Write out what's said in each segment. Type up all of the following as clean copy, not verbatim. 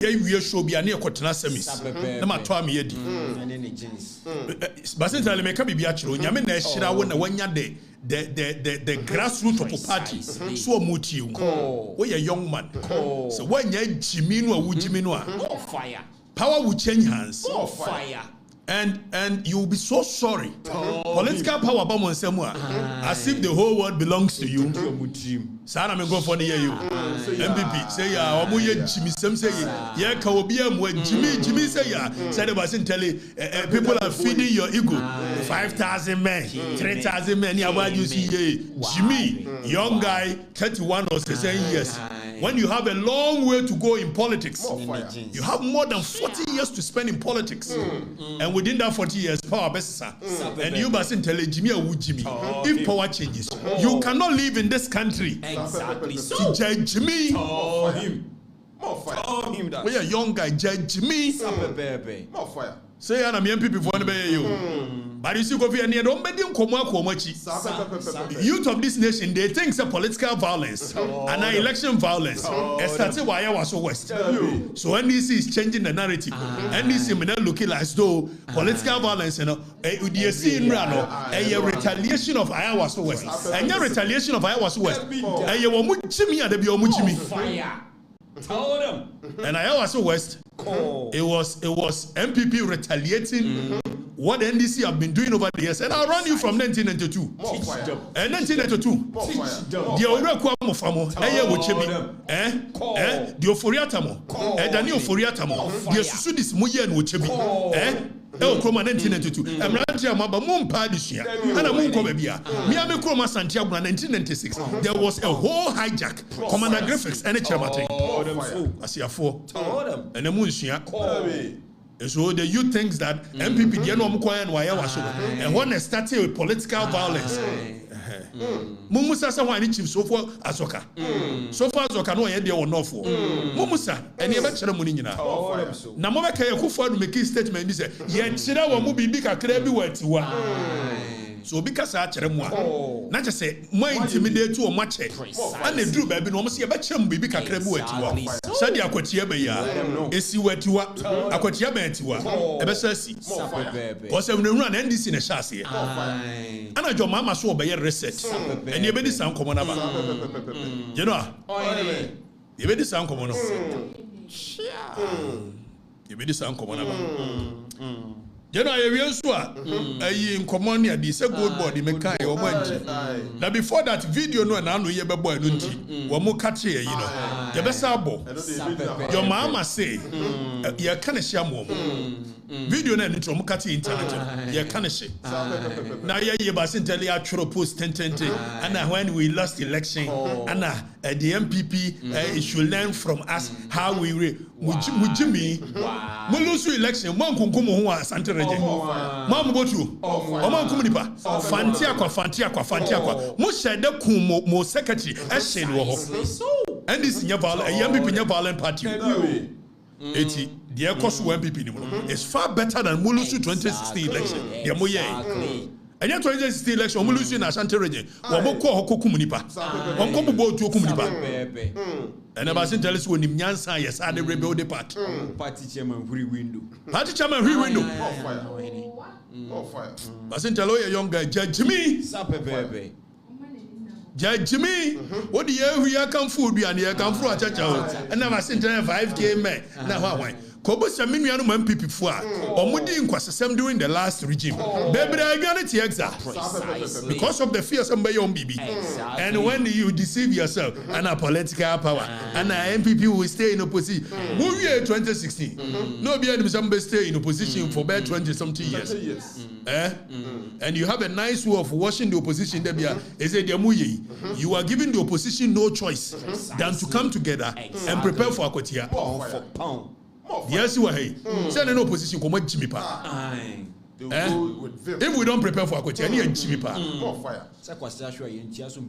we show be near Cotana semis. Nama to me yedi. But since I make a baby actually, Yamen Shira when ya the grassroots of the party so much you. We a young man. So when you Jimmy no Jimmy no fire. Power will change hands. Fire. And you will be so sorry. Political power as if the whole world belongs to you. Sana me go for the you. MPP say ya omoye Jimmy Sam say ya ka obi am Jimmy say ya say the person tell people are feeding your ego. 5,000 men, 3,000 men. Yeah, why you see Jimmy, young guy, 31 or 37 years. When you have a long way to go in politics, you have more than 40 years to spend in politics. And within that 40 years, power best. And you mustn't tell Jimmy or Jimmy. If power changes, you cannot live in this country. Exactly. So, Jimmy. Oh, him. More fire. Oh, him that. We a young guy, Jimmy. More fire. Say I'm MPP for you. But you see, go for any don't be doing youth of this nation, they think it's a political violence and an election violence. Started why I was so west. So NDC is changing the narrative. NDC may not look as though political violence, you know, you see in Rano, a retaliation of Iowa so west. And your retaliation of Iowa so west. And you will Jimmy and the Jimmy. Fire. Tell them. And Iowa so west. It was MPP retaliating what NDC have been doing over the years, and I'll run you from 1992. And 1992, the Orakwamo Famo, the Oforiatamo, Daniel Foriatamo, the Susudis Muyan Wuchebi, Kroma 1992. I'm not sure about Moon Padishia, and a Moon Comebia. Miami Kroma Santiago 1996. There was a whole hijack. Commander Griffiths and a Chamate. I see a four. And a Moonshia. So the youth thinks that MPP and when they started with political violence, Mumusa someone chief so far Azoka. So far Azoka no idea or no for Mumusa and you better money na. Namaka Yakufa make a statement. He said, "Yet Chira will move big a crabby word to one." So because I not just say more intimidate to a match and they drew baby no see a better baby a crabby word to one. Sadia Aquatia Baya, is you wet to Aquatia Bentua, a Bessasi. Because I'm run NDC in a chassis. And I your mama saw by a reset. And you better sound common about. You know, you better sound common. You better sound common about. You know, in Commonia, this a good body, Mekai or Manji. Now, before that video, no, and I know you have a boy, or more catchy, you know, the best abo. Your mama say, you can't share more. Video na nitro mukati internet ya kanishe na ye basin tell you actual post 10 and when we lost election and the MPP should learn from us how we mujimi we lose election man kunkumo ho Asante region man mbotu o man kumunipa fantia kwa mo shede kun mo secretary e shede wo ho and this nya MPP nya violent party 80 the cost MPP is far better than Mulusu 2016 election. The moye. And yet 2016 election, Mulusu in Ashanti region. Waboko Hokumunipa. Wamkobo to Kumunipa. And about St. Alice when Nyansa, yes, I rebel the party. Party chairman, free window. Party chairman, free window. Oh, fire. But St. Aloy, a young guy, Judge me. Judge me. What the year we come food be and you come through a church and never sent 5K men. Now, why? Kobosa Miniano MPP for or Mudi Inquasam during the last regime. Baby, I got it because of the fears of my own baby. And when you deceive yourself and a political power and a MPP will stay in opposition. Movie 2016. No be some stay in opposition for about 20-something years. And you have a nice way of washing the opposition. You are giving the opposition no choice than to come together and prepare for Okatakyie. Yes, you are. Send an opposition come Jimmy Pa. If we don't prepare for Okatakyie, and Jimmy Pa.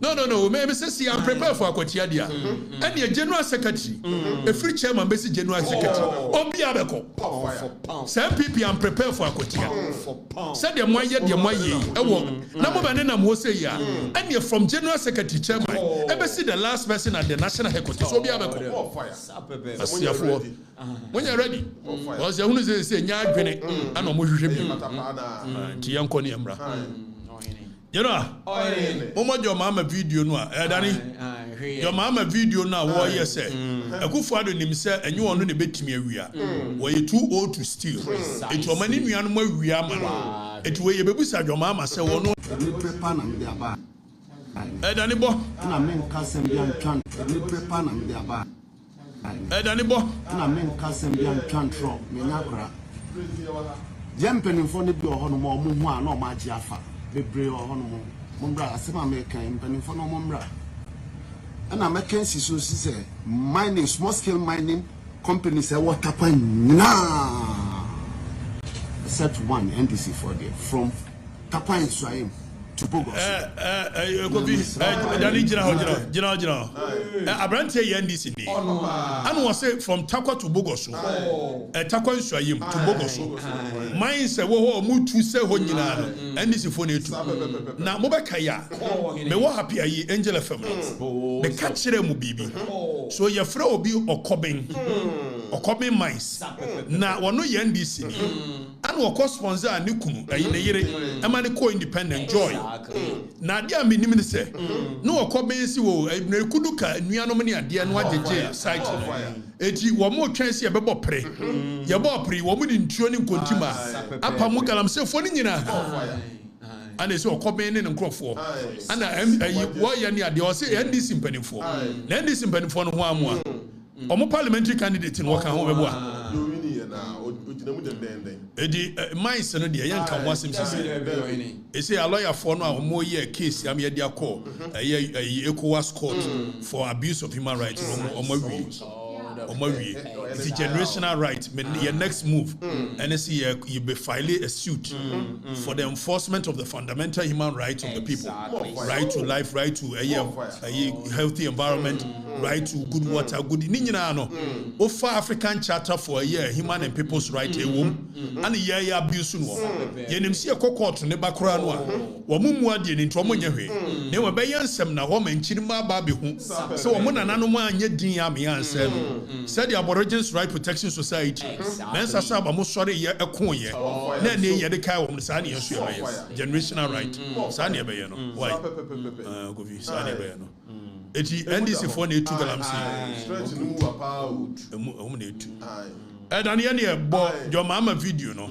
No. Maybe say I'm prepared for Okatakyie. And your general secretary, a free chairman, basic general secretary. Obiabeko. Some people I'm prepared for Okatakyie. Said the moye. Number one, I'm say ya. And you're from general secretary chairman. Ever see the last person at the national headquarters? Obiabeko. when you're ready because you want to say nya adwene ana mo hwehwe bi nti yanko ne emra you know omo jo mama video no a dani your mama video na wo yes say akufo ado nim say enye wono ne betimi awia we too old to steal it wo mani nuano ma awia ma no it we ye bebusa your mama say wono prepare na me dey aba dani bo na me nka sem bia ntwan me prepare na me dey aba dani bo na me nka sem bia ntwan tro me nya kra jempenifo ne bi oho no mo hu a na o ma agi afa bebre oho no mo mbra asema me kan mpenifo no mo mbra and I'm making so say mining, small scale mining companies say what happen now. Set one NDC for them from Tapan Israel to Bogos. Dani Jina. Abrante NDC. And was say from Takwa to Bogos. Takwa Israel to Bogos. Mine say wo mu tu say ho nyina NDC for netu. Na mobakaya. Me wo happy ayi Angel FM. The catchere mu bibi. So your friend will be Okobin mines. Na wono NDC ni. And wo co-sponsor anikunu ayi ne yire. Amani co-independent joy. Na dia me nim ne se no Okobin si wo na kudu ka nuanom ne ade no agege site no. Eti wo mo twen se ye bebo pre. Ye bo pre wo mo ni ntuo ni nkontima. Apa mu galam se fo ni nyina. And so Okobin ne nkrofo. Ana ayi wo ye ne ade o se NDC mpanimfo. Na NDC mpanimfo no ho amoa. Omo parliamentary candidate no kan ho beboa. Edi mines no de yanka wasem sisi. E say a lawyer for no a mo ye case am ye dia call ECOWAS court for abuse of human rights it's a generational right your next move and see you be filing a suit for the enforcement of the fundamental human rights of the people, right to life, right to a healthy environment, right to good water, good Ofa African Charter for a year human and people's right and a abuse no yenim see a court ne bakra no a wo mumu ade ni nto mo nyehwe ne wo be yansem na wo manchiri ma ba be hu so wo na nanu ma anye din ya me yansem said the Aborigines Right Protection Society mensa saba mo sori ye ekon ye na ne ye de kai wo sa ne yesu ye generational right sa ne be ye no why go vi sa ne be ye no eti NDC for na etu galam si strength no mu apa na etu Daniel ne bo your mama video no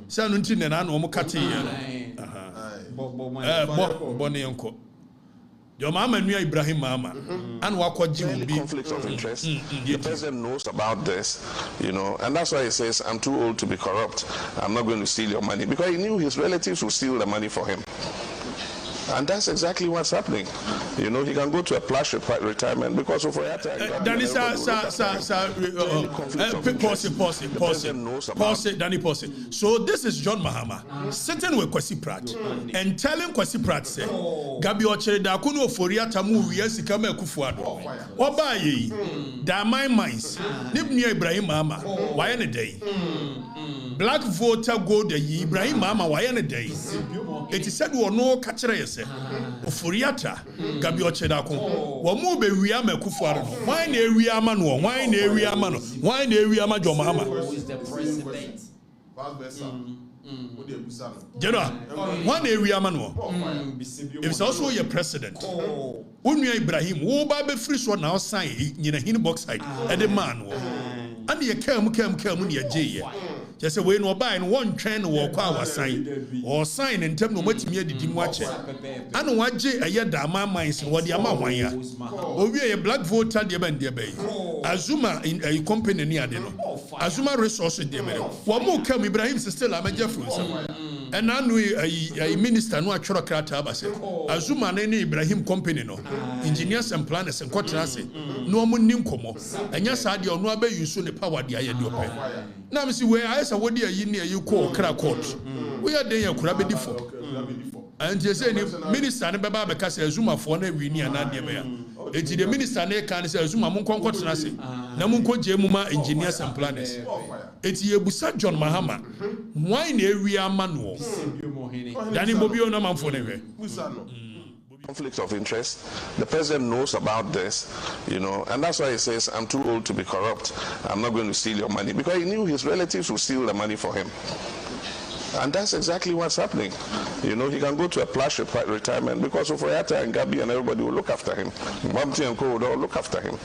say no nti ne na no mo kate ye bo ne enko your mama knew Ibrahim Mama and wakoji conflict of interest. The president knows about this, and that's why he says, I'm too old to be corrupt. I'm not going to steal your money. Because he knew his relatives would steal the money for him. And that's exactly what's happening. He can go to a plush retirement because of Danny, pause. So this is John Mahama sitting with Kwesi Pratt and telling Kwesi Pratt say, Gabi Ochere da kuno foria tamu wiesi kama kufuado. Oba ye da my minds. Nibni Ibrahim Mahama wayane day. Black voter go the Ibrahim Mahama wayane day. It is said we no catch Ofuriata Gabi Ochedako wo mu be wia makufuaro no wan na ewia ma no wan na ewia ma no wan na ewia ma Jomahama who is the president General wan na ewia ma no if also your president Onua Ibrahim wo ba be free so na sign nyina hin box side e de man wo and ye kam ne agye just say we no buy no one train wo kwa wasan or sign in term no matimi adidi mu ache ana waje aye da ma mines wo de ama hwan ya owie ye black voter de ban de bay Azuma in a company ni ade no Azuma resources de mere wo mo kam Ibrahim still amaje from and anu a minister no atworo krata ba say Azuma na Ibrahim company no engineers and planners and contractors no mo nim komo anya sa de ono aba yusu ne power de aye de open na me see we I what are you near you call crack court? We are there, could be different. And you say, Minister, and Baba because Zuma for ne we near Nadia. It's the minister can say Zuma Munko Nasi, Namunko Jemuma engineers and planners. It's Yebusa John Mahama. Why near we are manual? Danny Bobio no man for never. conflict of interest. The president knows about this, you know, and that's why he says, I'm too old to be corrupt. I'm not going to steal your money, because he knew his relatives would steal the money for him. And that's exactly what's happening. You know, he can go to a plush retirement because of Oyata and Gabi and everybody will look after him. Bumpty and Co will all look after him.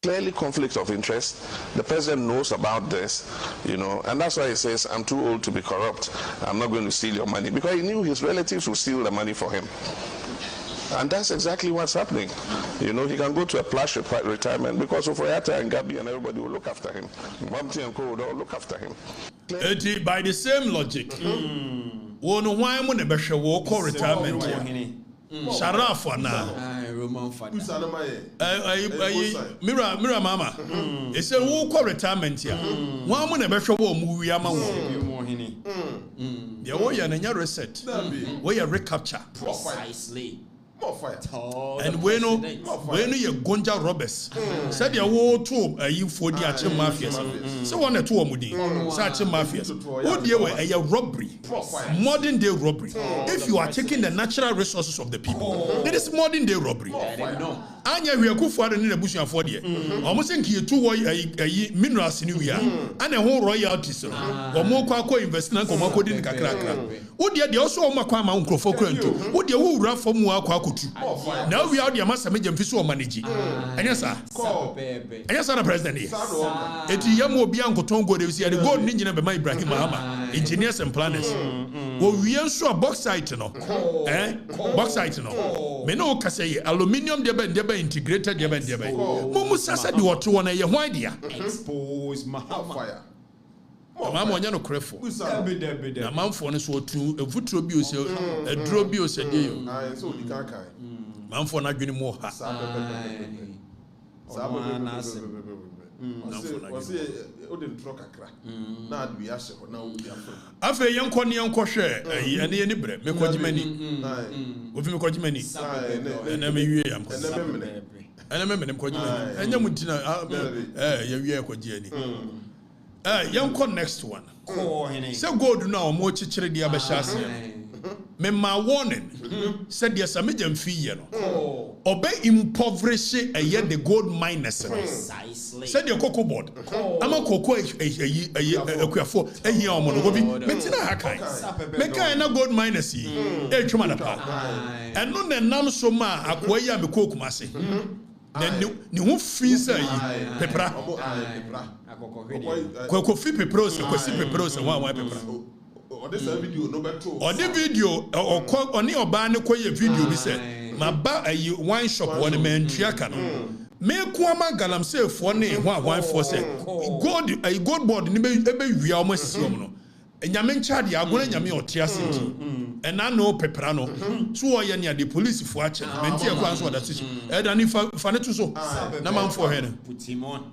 Clearly conflict of interest. The president knows about this, you know, and that's why he says, I'm too old to be corrupt. I'm not going to steal your money, because he knew his relatives would steal the money for him. And that's exactly what's happening. You know, he can go to a plush retirement because of Oyata and Gabi and everybody will look after him. Bumpty and Co will all look after him. By the same logic, one why am going to walk or retirement? Sharaf na Roman father. Mira mama. It's a walk or retirement here. One mun ebe show movie ama wo. The way you na reset. Where you recapture. Precisely. And when you gonja robbers, said you wo to you for the ache mafias. So one to omudi. Say ache mafias. What dey we a robbery. Modern day robbery. If you are taking the natural resources of the people, it is modern day robbery. Anya we akufo ade na busu afọ de. Omo se nkie tu wo minerals ni we a. Ana ho royalties no. Omo kwa invest na ko makodi ni kakra. Wo de also omo kwa ma nkrofo kranto. Wo de wo wura fam wa kwa kotu. Now we are the massa me jemfi so manage. Anya sa. Anya sa na president here. Eti yam obi ankoton go de the gold ni nyina be ma Ibrahim Mahama. Engineers and planners. Wo wian so bauxite no. Bauxite no. Me no ka say aluminium de integrated de Mumu sasa di watu wana ye ho idea. Expose Mahama. Mama onya no krefo. Na manfo ne so otu evutro bi o se edro bi o se de yo. So di kan. Manfo na dwene mo ha. Afe yenko ne yenko hwe ene ye ni bre me kogimani ofi me kogimani ene me wie yam ene me me kogimani enya mutina ye wie kogiani yenko next one say gold na o mo chichire dia be hyase me ma warning said dia samejam fi ye no obe impoverish the gold miners Precisely. said your cocoa board ama cocoa akuafo ehia omo no gobi metina hakai meka na gold miners yi twuma na pa eno na nam so ma akwa yi am kokuma se na ni ho fi say pepra akoko fi pepra se kwasi pepra se wa pepra this video no better. On the video or ni oba ne koye video bi say ma ba ayi wine shop won man triaka no me kuama galamsey fo ne ho wine for say gold board ni be wia o masisiom no enyame nchade agona nyame otia senti ena no pepra no so wo ye ne the police fo a che menti e kwa so da tichi e da ni fa ne to so na man for he no put him on.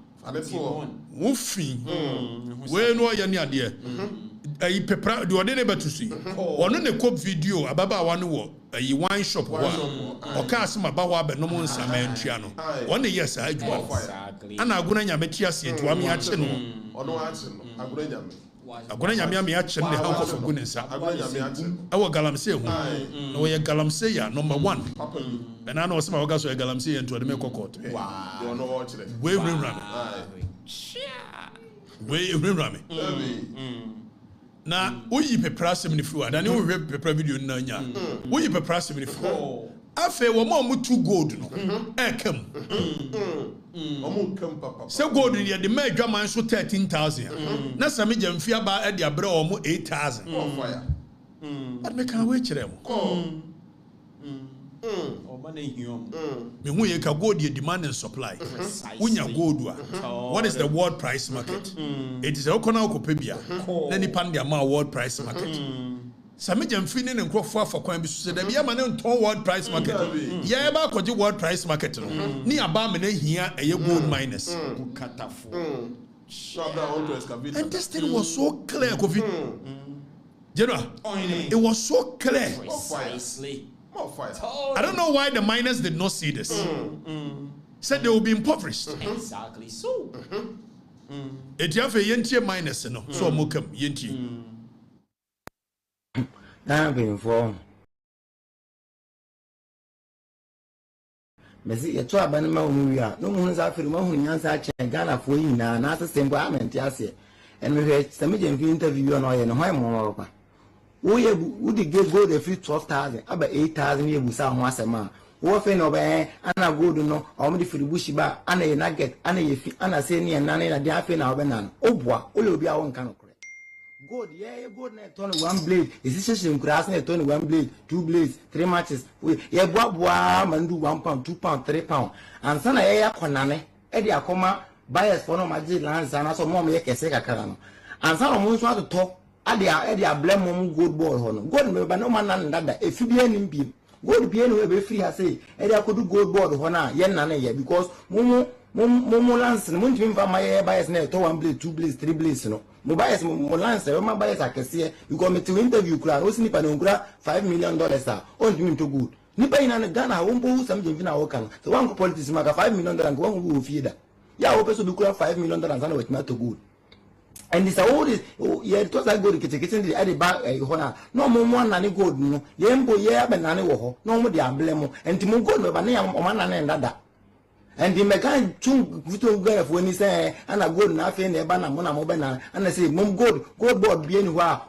wo fi we no ye ne ade ayi pepra de ode ne betusi ono ne kop video ababa wa no wo ayi wine shop wa oka asema ba wa be no mo nsa ma ntua no one yes adwuma ana aguna nyame tia se adwuma me ache no ono ache no aguna nyame me ache ne ha ko fugu ne nsa aguna nyame ache awo galamsey hu no wo ye galamsey ya number 1 ena na osema wo ga so ye galamsey nto de me kokot wow ono wo chire we run na oyi pepra sem ni fru adani wo hwe pepra video na nya oyi pepra sem ni fru afa wo ma mu tu gold no ekam omo kam papa se gold ni de ma adwaman so 13,000 na sami jamfi aba e de abre o mo 8,000 fire but me kan we kire mo me hu ye ka gold ye demand and supply unya gold what is the world price market it is okona okope bia na ni pan dia ma world price market sami jamfi ne nkrofo afakwan bi so da bia ma ne nton world price market ye ba koje world price market no ni aba me na hia eye gold miners Katafo. and this thing was so clear Kofi General it was so clear Precisely. I don't know why the miners did not see this. Said they will be impoverished. Exactly so. Etiafe yentie miners no. So mokam yentie. Now being informed. Messi a trap and Mamuya, no one's after Mahunians and Ghana for you now, not the same garment, yes, and we had some interview on oil and Hoyamoropa. Would you give gold a few 12,000, about 8,000 years with some once a month? Wofen obey, and I go to know, or only for the bushiba, and a nugget, and a fee, and a senior, and a diaphin or banan. Oh, boy, will be our own kind of crap. Good, yeah, good, Tony, one blade. Is this in grass, Tony, one blade, 2 blades, 3 matches. Yeah, boy, and do £1, £2, £3. And son, a conane, Eddie Acoma, buyers for no magic lands, and also more make a second carano. And some of want to talk, Eddie, blame mom good board, honor. Good, but no man, that if you be an imp. Gold be anyway free, I say. Eddie, I could do gold board, honor, yen, because Momo Lance, and won't even my air bias near to 1 blade, 2 blades, 3 blades, no. Mobiles Molance, my bias I can see. You got me to interview, Clan, who's nipping on $5 million, on doing too good. Nipping and Ghana, won't boo something in our can. The one politics make $5 million and one who will feed that. Yeah, open to do $5 million and with not too good. And it's all this, yeah, it was like good kitchen, the added back a honor. No more nanny good, no. Yembo, yeah, but nanny woho, no more the emblem, and to move good, but man and that. And the mechanic chung good when he say, and I go nothing, the banana mobana, and I say, Mom good board being who are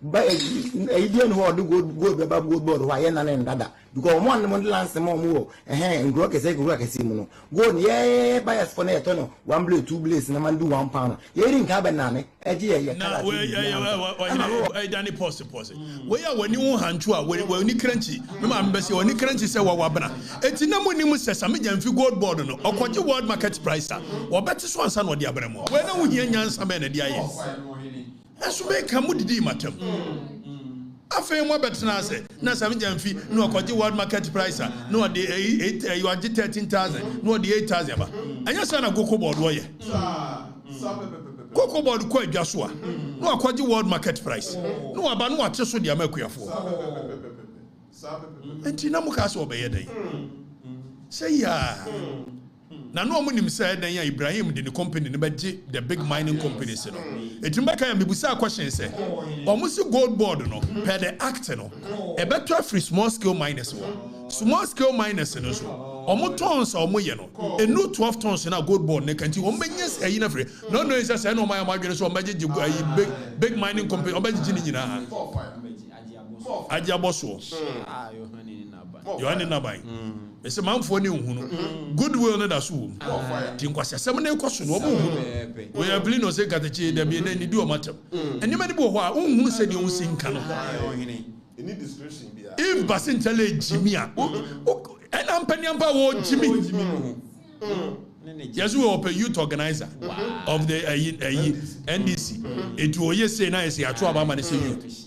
by a Indian who do good about good board, why and that. Because one lance the more, and Grock is a Grock Simono. Good, yeah, by us for a tunnel, 1 blade, 2 blades, and a man do £1. You didn't have a nanny, a dear. Now, Danny Posse. Where when you want to, when you crunchy, remember, when you crunchy say, Wabana. It's no one says, I'm a gold board, or what you want market price, or better swan son or the Abramo. When I hear Yansa men at the IS. As we come with the matter. I feel more better now. Say, no, some fee, no, what you want market price, no, the 8, you are 13,000, no, the 8,000. And your son a cocoa board, warrior. Cocoa board quite Joshua. No, what you want market price. No, about what just so the America for. And Tinamukas obey a day. Say, yeah. Now, no one said that Ibrahim did the company, the big mining companies. It's make a Mibusa question say, almost a gold board, no, per the act, no, a better free small scale miners. Small scale miners, or more tons or more, a new 12 tons in a gold board, they can see 1 million a year free. No, it's just I know my margin, so magic big mining company, or magic in Ajaboso. You are in a buy. It's a man for new goodwill, not a soul. Tinkwasha, 7 years question. We are Blino Secretary, there be any do a matter. And you might be who said you sing canon. If Basintele Jimmy, and I'm Penyamba Jimmy. Yes, we open youth organizer of the NDC. It will yes say nice, I try about say youth.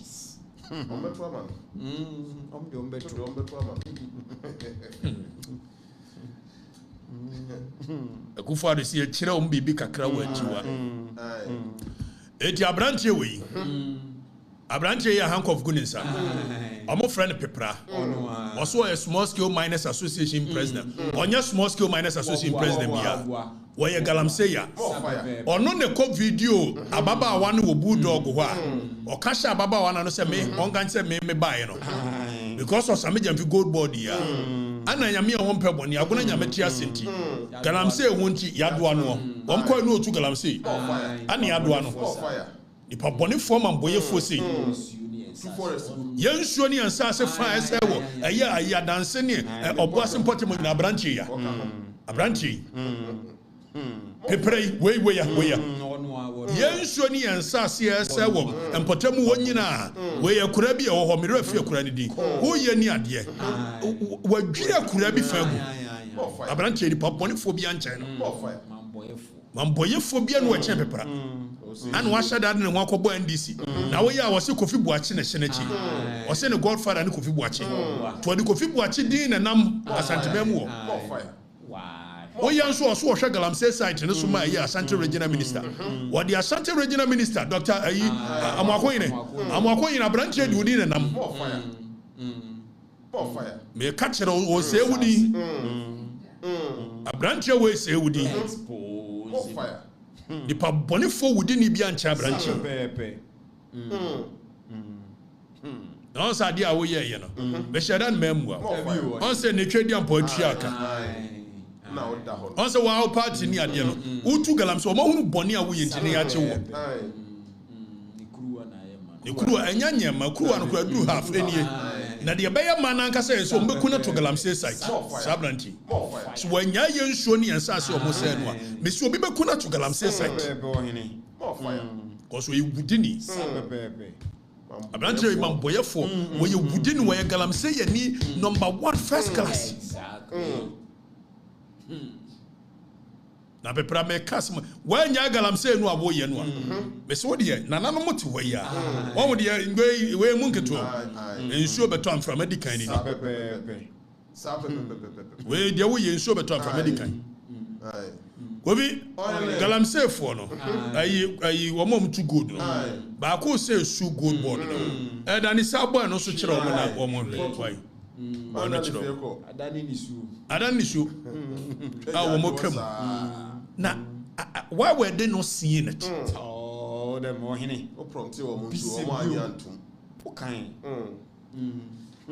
Kufa de see chira bibi kakra wachiwa eti abranche we abranche ya hank of goodness omo friend pepra also a small scale miners association president onya small scale miners association president bia we galamsey ya ono ne ko video ababa awan wo bulldog ho a o kasha ababa awan no se me ongan se me buy no because of some jam gold board ya ana nyame won peboni agona nyame tia senti galamsey wonti yadoa no won ko no otu galamsey ana yadoa no ipa boni form amboye fosi yen suoni ansa se fa ese wo aya danse ne oboase potimo na branche ya abranche pepre we ya yen suoni ansa se ese wo empotamu wonyina we ya kura bi e wo ho mere afia kura ni di wo ye ni ade wadwira kura bi fagu abranche ni paponi phobia nchen no mamboye phobia no eche pepra and what should I know? NDC. Now we are was a coffee watching a senator. Or send a godfather and coffee watching. To the coffee watching din and Ashanti memo. Oh, young so Shagalam says site and Suma, Ashanti regional minister. What the Ashanti regional minister, Dr. Amakoin, a branch within a number. May a catcher or say woody. A branch away say woody. The Pabonifo wouldn't be on Chabranch. No, idea, we know. Beshadan memoir. On said the trading poetry. na oda ho on say wa party ni ade no utu galamsey o ma hunu boni a wo yentini ya che wo ne kuru anyanya ma kuru an kura duru half enie na de be ya ma na nka say so mbeku na to galamsey site sabranti so wanya ye nsuo ni yansa se o mo say no a me so obi beku na to galamsey site more fire cause we wudini abranti man boyefo we wudini we galamsey ye ni number 1 first class na pepra me kasma wanya galamsey no abo ye no a me so de na nanu moti we ya o de we mu nketo ensuo beto amfra medical ni we de wo ye ensuo beto amfra medical Kobi galamsey for no ayi wo mom too good no ba ko say su gold board no e da ni sabo no so kire wo na wo mo why ono kire adani ni su a wo mo kam na why were they not seeing it oh the mo hini o prompte wo mo ntu o mo anyantum o kan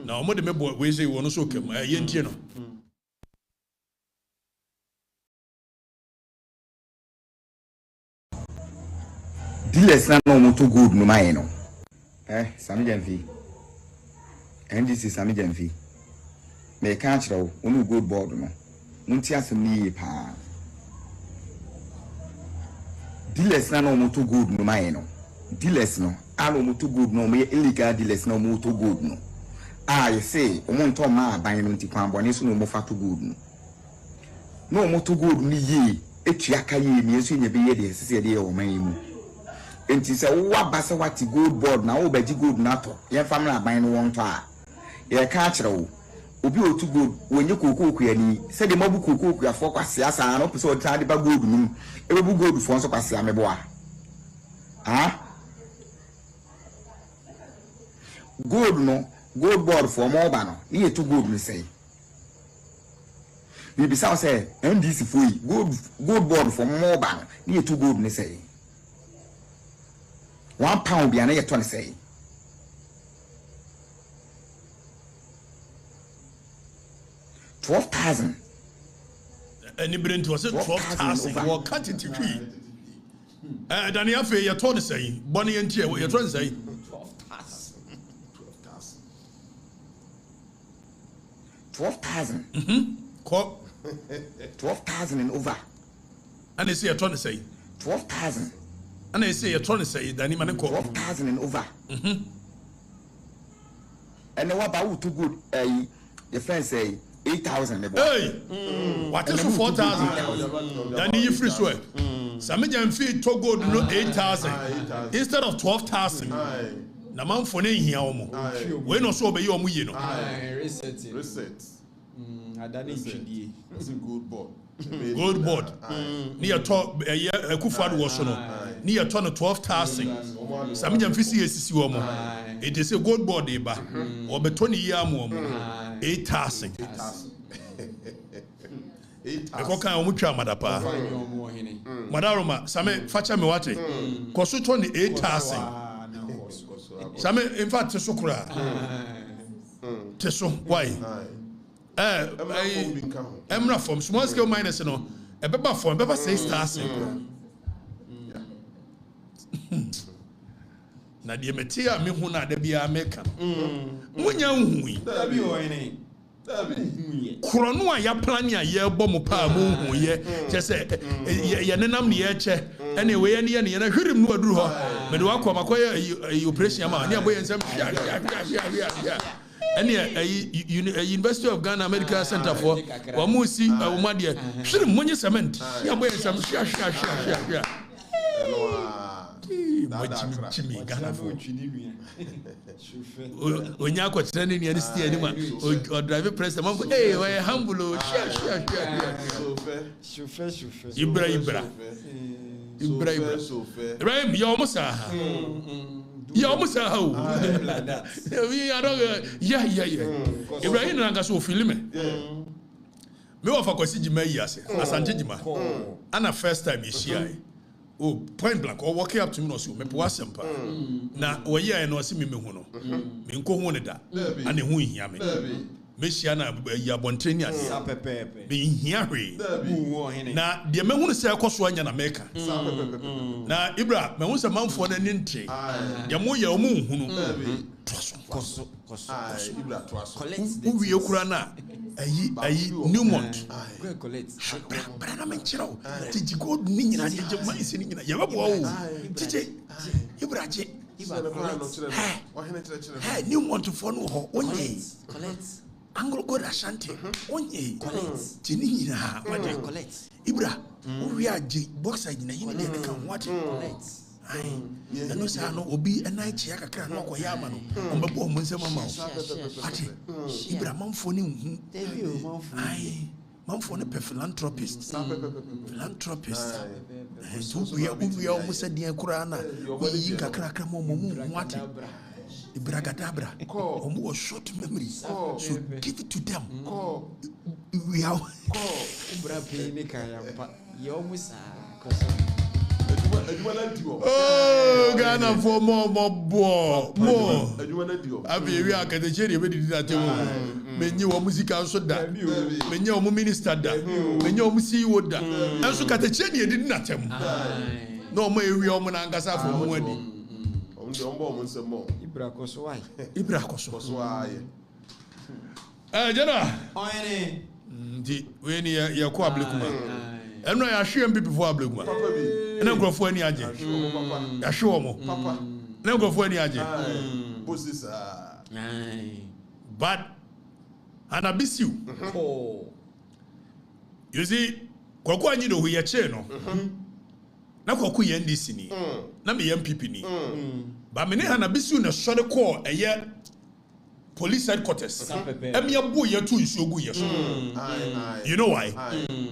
na o mo de me boy we say wo no so kam ye ntie no dealers na no mo to good no mai no sami jamfi NDC sami jamfi me ka kire wo no gold board no munti asem ni pa dealers na no mo to good no mai no dealers no alo mo to good no me illegal dealers no mo to good no you say o mo nto ma aban no nti kwan bone so no mo fa to good no mo to good ni ye etua ka ye mi eso nya be ye de sese de o man mu enti se wo abase wati gold board na wo baji gold na to ye family aban no won to a ye ka kire wo obi otu gold wonye kokoku ani se de mabu kokoku afọ kwase asa no pese o tade ba gold num ebebu gold fo nso kwase amebo a gold no gold board for mo ba no ni etu gold ni sei we be say NDC for gold board for mo ba no ni etu gold ni sei £1 bia na ye to ni sei 12,000 any brain was it 12,000 or cut it to tree Daniel Faye you told say Bonnie and Tia what you trying to say 12,000 12,000 and over and they say you're trying to say 12,000 and they say you're trying to say Danny man 12,000 and over and what about too good the friend say 8,000 hey what is 4,000 Danny you free swear some jam fee to gold no 8,000 instead of 12,000 na man for ne hia omo we no so obey omo yi no reset adani chidie gold board ni ya to Akufo-Addo wo so no ni ya to no 12,000 some jam fee see esisi omo it is a gold board e ba obeto ni yi amu omo 8,000 Eko kan omo twa madapa madaroma same facha me wate koso to ni 8,000 Same in fact so kura teso why emra form small scale miners no e beba form beba 6,000 na de metia me hu na da bia meka munya hui dabi o ene kuro no ya plan ya ye bom pa mu hu ye kese ye nenam ne ye che ene we ye ne na hwirim no aduru ho me de wakọ makoye operation ma ne aboye nsam ene University of Ghana Medical Center for wa mu si ma de hwirim monye cement ne aboye nsam hia Chimi Ghana for onya ko trene ni ani stia ni ma o drive president man hey we humble chauffeur Ibra Ibrahim ya musa o we don't Ibrahim na nga so filme me wa fa kwasi jima yi ase Asante jima ana first time you share oh point blank or walking up to me no so me po asempa na we ya no se me hu no me nko hu ne da ana hu hia me Mesiana Yabontreni as Pepe. being here. Now, the man who say Koswan in America. Now, Ibra, me was a man for an entry. Yamoya Moon, Ibra twas. who we Ukrana, a Newmont. Branamenchero, did you go Nina? Did you mind sitting in a Yabo? Ibraji. Hey, Newmont to follow her. Angr go Ashanti. Onye. Tinina. Ibra. We are boxer in a unit. What? I know, sir, no, Obi and I check a crack or Yamano. On the bomb, Mama. Ibra, Mamphone. I. Mamphone, a philanthropist. Philanthropist. We almost said, dear Kurana. We crack a moment. What? Ibragadabra, or short memory, so give it to them. We are oh, Ghana for more. We are getting cherry ready that many of music also that many of minister that many of CEO that and so got a cherry did not tell no more we are Manangasa for wedding. Ibra Koswai. General. When you're quite Blakuma. And no, I assure him before Blakuma. And I'm going for any agent. Assure me. Never go for any agent. But, and I miss you. You see, Kwakwa Nido, we are channel. Na Kwaku NDC ni. Na me MPP ni. But me ne hanabisu na sode call eye police headquarters. Emi abu ye tu nsu ogu ye so. You know why?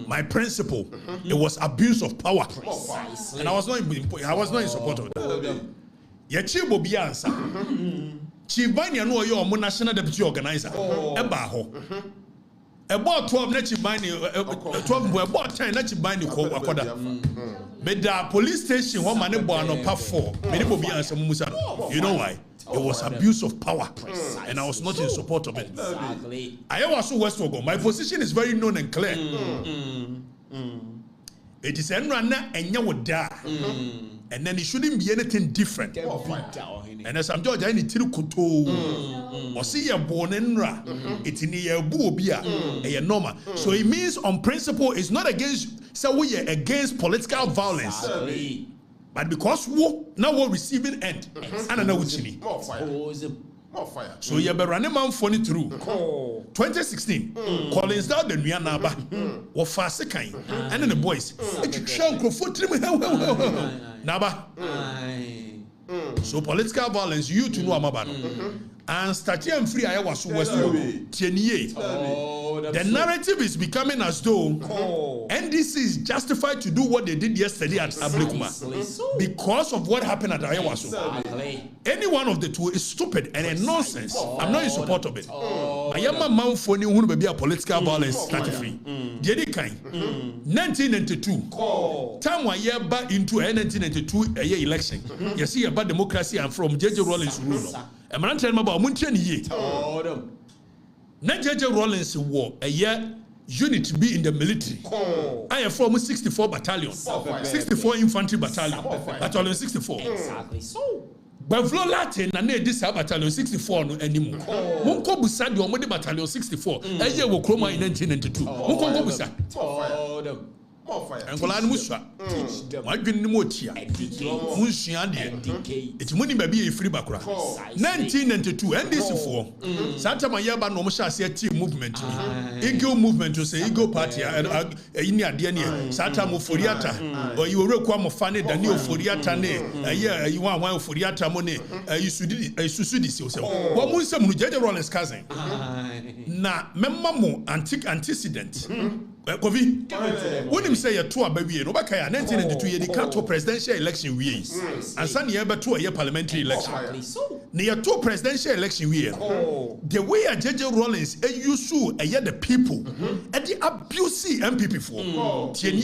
My principle, it was abuse of power. And I was not in support of that. Ye chief obi ansa. Chief Banya no oyo omo national deputy organizer. Eba ho. About 12 na chief Banya 12 about 10 na chief Banya ko akoda. But the police station, one man born on part 4. You know why? It was abuse of power, and I was not in support of it. Exactly. I was West Ogo. My position is very known and clear. It is Enrana and Yawoda, and then it shouldn't be anything different. And as I'm George, I need to kuto or see a born Enra. It's in a buobia, a normal. So it means on principle, it's not against. So we are against political violence. But because now we're receiving end. And I know what you need. More fire. So you have running man funny through. 2016, Collins down the Nyanaba, or Fasekai, and then the boys. Naba. So political violence, you to know Amabano. And starting free, I was West the narrative is becoming as though NDC is justified to do what they did yesterday at Ablekuma because of what happened at Ayawaso. Any one of the two is stupid and a nonsense. I'm not in support of it. I am a man for new be a political violence starting free. The other kind, 1992, time one year back into 1992 a year election. You see about democracy and from J.J. Rawlings rule. I'm not telling about Muntian ye. Not J.J. Rawlings war a year unit be in the military. I am from 64 battalion, 64 infantry battalion, battalion 64. Exactly so. But Vlo Latin and this battalion 64 no anymore. Munko Busadi or Modi battalion 64. A year will chroma in 1992. Munko Busa. More fire. And Golan Musa. My good Motia. Musiande. It's money may be a free background. 1992, NDC 4. Santa Mayaba no Musha say team movement. Ego movement to say Ego party in Diania. Santa Mufuriata. Or you will require more funny than you Furiata. A year you want one Furiata money. You should yourself. What Musa Mujaja Rollins cousin? Na memamo antecedent. Kovi, when him say a tour baby, no back 1992 year the canto presidential election years, and Sunny ever 2 year parliamentary election. Near 2 presidential election year. The way a J.J. Rawlings a you a year the people at the abuse MPP for 10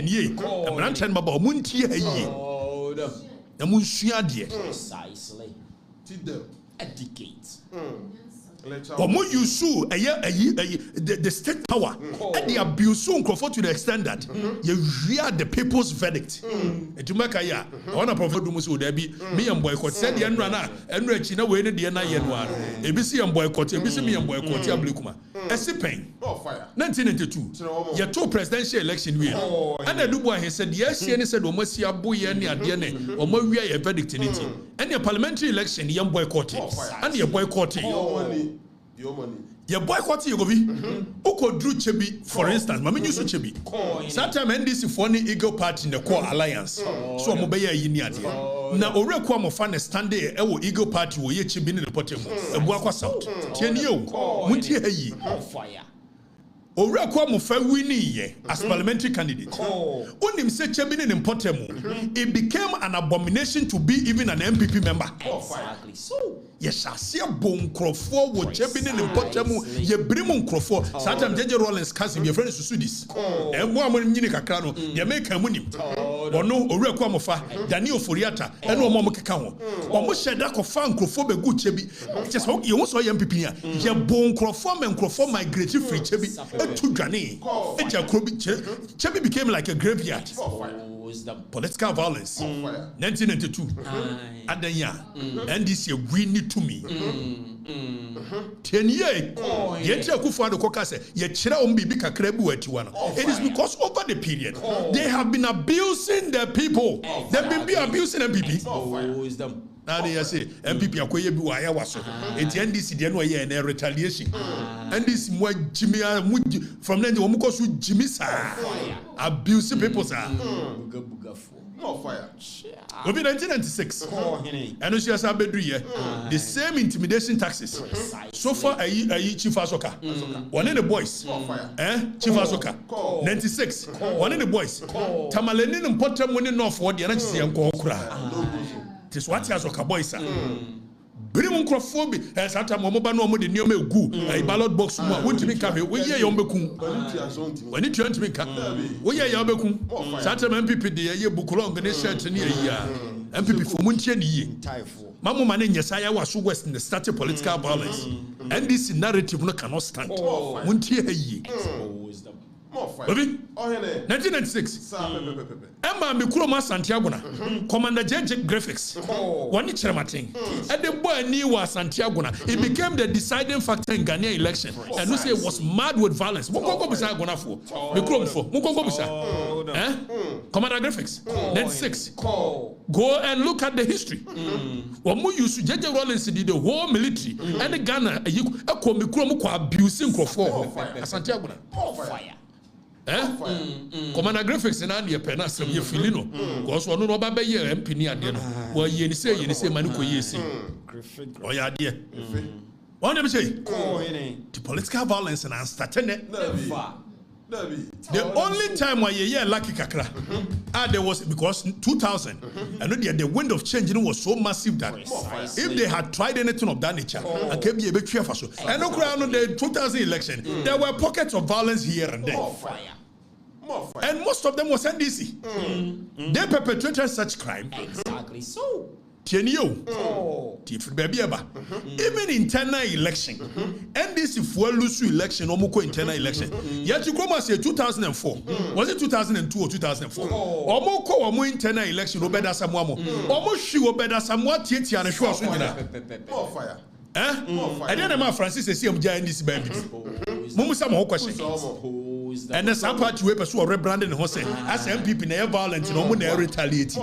years, and I'm telling about Munti a year. The Munshia dear. Precisely. Educate. Omo yusu the state power and the abuse nkrofo to the extent that you hear the people's verdict. Etumaka ya ona prophet do muso da bi me am boycott said the enra na enra echi na we ne de na ye no ara ebisi am boycott ebisi me am boycott ablekuma esipen 1992 ye to presidential election we and adubu ahe said yes ye ne said o masi aboye ne ade ne o ma wi ye verdict ni ti and the parliamentary election ye boycott and ye boycott your money. Your boycott you go be. Oko drew Chebi, for instance. Mami use Chebi. Sometimes NDC for any Eagle Party in the core alliance. So I'm obey yini idea. Na ore kwa mo fan stand there. Ewo Eagle Party wo ye Chebi ni report mo. Ebuakwa South. Tieni yo. Munti heyi. Fire. Ore kwa mo fa wini ye as parliamentary candidate. Unim se Chebi ni impotemo. It became an abomination to be even an MPP member. Exactly. So yes, I see a bone crofo with Chebi ni impotemo. Ye brimu crofo. Sometimes JJ Rollins cousin your friend is this. And more money ni kakrano. Ye make a money. Ono ore kwa mo fa Daniel Foriata. Eno omo mo keka ho. Omo sheda ko fa crofo be good Chebi. Just how you so MPP ya. Ye bone crofo men crofo migrate free Chebi. To Granny, Chebi became like a graveyard. Political violence. 1992. At the year, NDC we need to me. 10 years. Yet Akufo-Addo Koka said, "Yechira umbi bika krebu etiwana." It is because over the period they have been abusing the people. They've been abusing MPP. Now they say MPP akoye bi wa ya waso. Eti NDC de no ye na retaliation. NDC mo Jimmy from then we go so Jimmy sa abuse people sa. No fire. Over 1996. And you see as the same intimidation taxes. So far a Chief Asoka. One in the boys. Chief Asoka. 96. One in the boys. Tamaleni and Potter money north for the energy and Kokra. Tis what has a boy, sir. Bring microphone as at a moment no more than you may go. A ballot box won't make up. We hear Yombekun. When it turns me, we hear Yombekun. Saturn MPP, the year Bukulong, and they said to near a year. MPP for Munchen ye. Mamu Mane Yesaya was so west in the started political violence. And this narrative no cannot stand. Muntie ye. 1996. Emma Mikroma Santiago, Commander JJ Graphics, one Chermatin, and the boy knew Santiago. It became the deciding factor in Ghanaian election, and we say was mad with violence. Commander Graphics, 96. Go and look at the history. When we used to JJ Rollins did the whole military and the Ghana, abusing Santiago. Fire. Commander Graphics and Andy Penas from your Filino. Because one of our year MP near dinner. Well, you say Manuko yes. Oh, yeah, dear. What do you say? The political violence and starting it. The only time why you lucky kakra, there was because 2000, and the wind of change was so massive that if they had tried anything of that nature, and kept a bit careful. And no crown on the 2000 election, there were pockets of violence here and there. And most of them was NDC. They perpetrated such crime. Exactly so. Even internal election, NDC for lose election, Omuko internal election. Yet you come and say 2004. Was it 2002 or 2004? Omoko Omo internal election, Obeda Samuamo. Omo shi Obeda Samua Tieti and Shua Sujina. More fire. I didn't know Francis is here, NDC baby. Mumusam ho question. And the some party we pursue rebranding Jose as MPP na violent no more retaliate.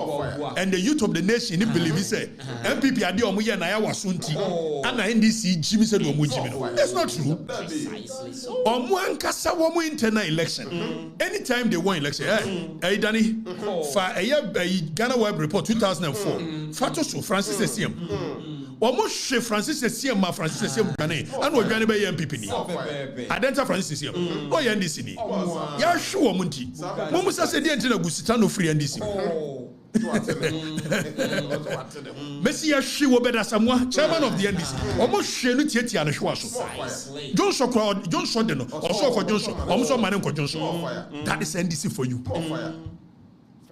And the youth of the nation believe say MPP ade omo ye na ya wasunti and NDC Jimmy said omo Jimmy. That's not true. Omo ankasa omo internal election. Anytime they won election, Danny for a Ghana Web Report 2004. Fatoso Francis Asem. Omo Francis Asem ma Francis Asem Ghana and we Ghana be MPP ni. Identify Francis Asem. Oh NDC ni. Ya sure munti. Mumusa said the entire Gusita no free NDC. Messi ya shi wo beda Samoa, chairman of the NDC. Almost shenu tieti ane shwa so. Johnson crowd, Johnson de no. Also ko Johnson. Almost man ko Johnson. That is NDC for you.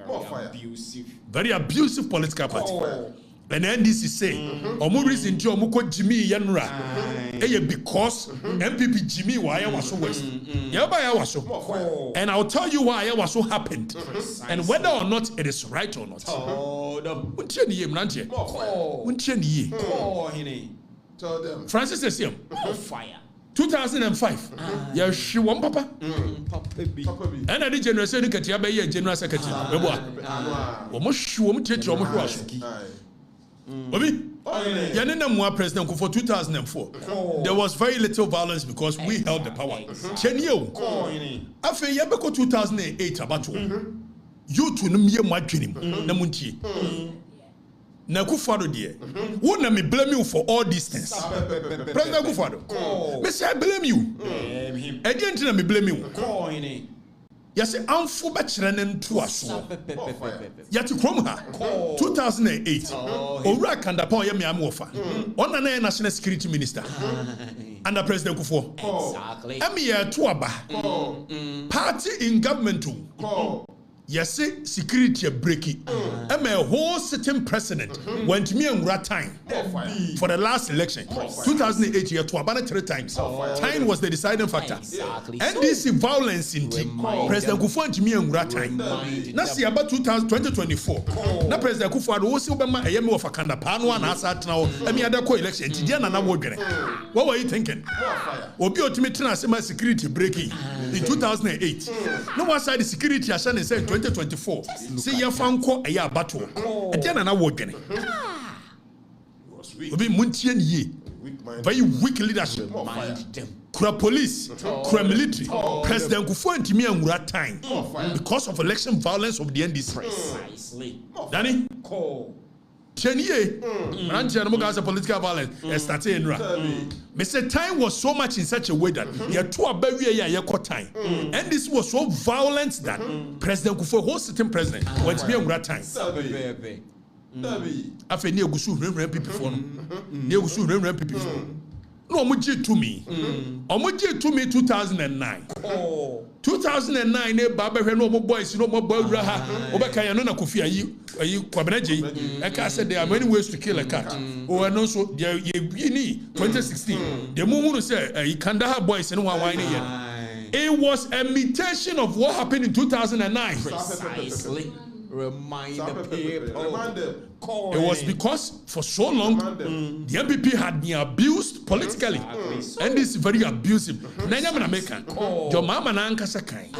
Abusive. Very abusive political party. And NDC say, omo reason to omo ko Jimmy Yanura. Because MPP Jimmy why I was so west. I was so. And I'll tell you why I was so happened. And whether or not it is right or not. Tell them. Francis Asem. Fire. 2005. Yeah, she won papa. Papa. And I did general secretary, I be general secretary. Almost sure Obi, Yanina Mwa president for 2004. There was very little violence because we held the power. 10 years. After Yabeko 2008 about you to me Madrinim, Namunti. Nakufado dear. Wouldn't me blame you for all these things? President Kufado. Miss, I blame you. Again, to me blame you. Yes, I'm for bachelor to us. Yet to Cromha 2008. Orak and upon Yami Amofa. On a national security minister. Under President Kufo. Exactly. Amia Tuaba. Party in government too. Yes, security breaking. I'm a whole sitting president went to me and rat time for the last election. 2008 year to about 3 times. Time was the deciding factor. Exactly. NDC violence in President Kufuor went to me and rat time. Now see about 2024. Now President Kufuor also Obama a yemi of a kanda pano and asat now. I mean other co-election. What were you thinking? Obi ultimately na security breaking in 2008. No one side the security Ashanti said 2024. See your fanko a battle. And then I would get it. Obi Muntian ye. Very weak leadership. Kura police, kura military, President Kufuor and Timi and Murat time because of election violence of the NDC. Precisely. Danny? 10 years, political violence started in Mr. Time was so much in such a way that you two are time. And this was so violent that President Kufuor, whole sitting president, went to be on that time. After near Gusu, people for near Gusu, people. No, Omuji to me. Omuji to me 2009. 2009, ne Baba no more boys, no more boy Raha, Obaka no Kofi ayi Kwabenaji. Like I said, there are many ways to kill a cat. Oh, and also there ye 2016. The Mumu say Kandahar boys and one wine. It was a imitation of what happened in 2009. Precisely. Remind the people. Remind them. It was because for so long the MPP had been abused politically, and this is very abusive. Nanya American, your mama na ankasa kai.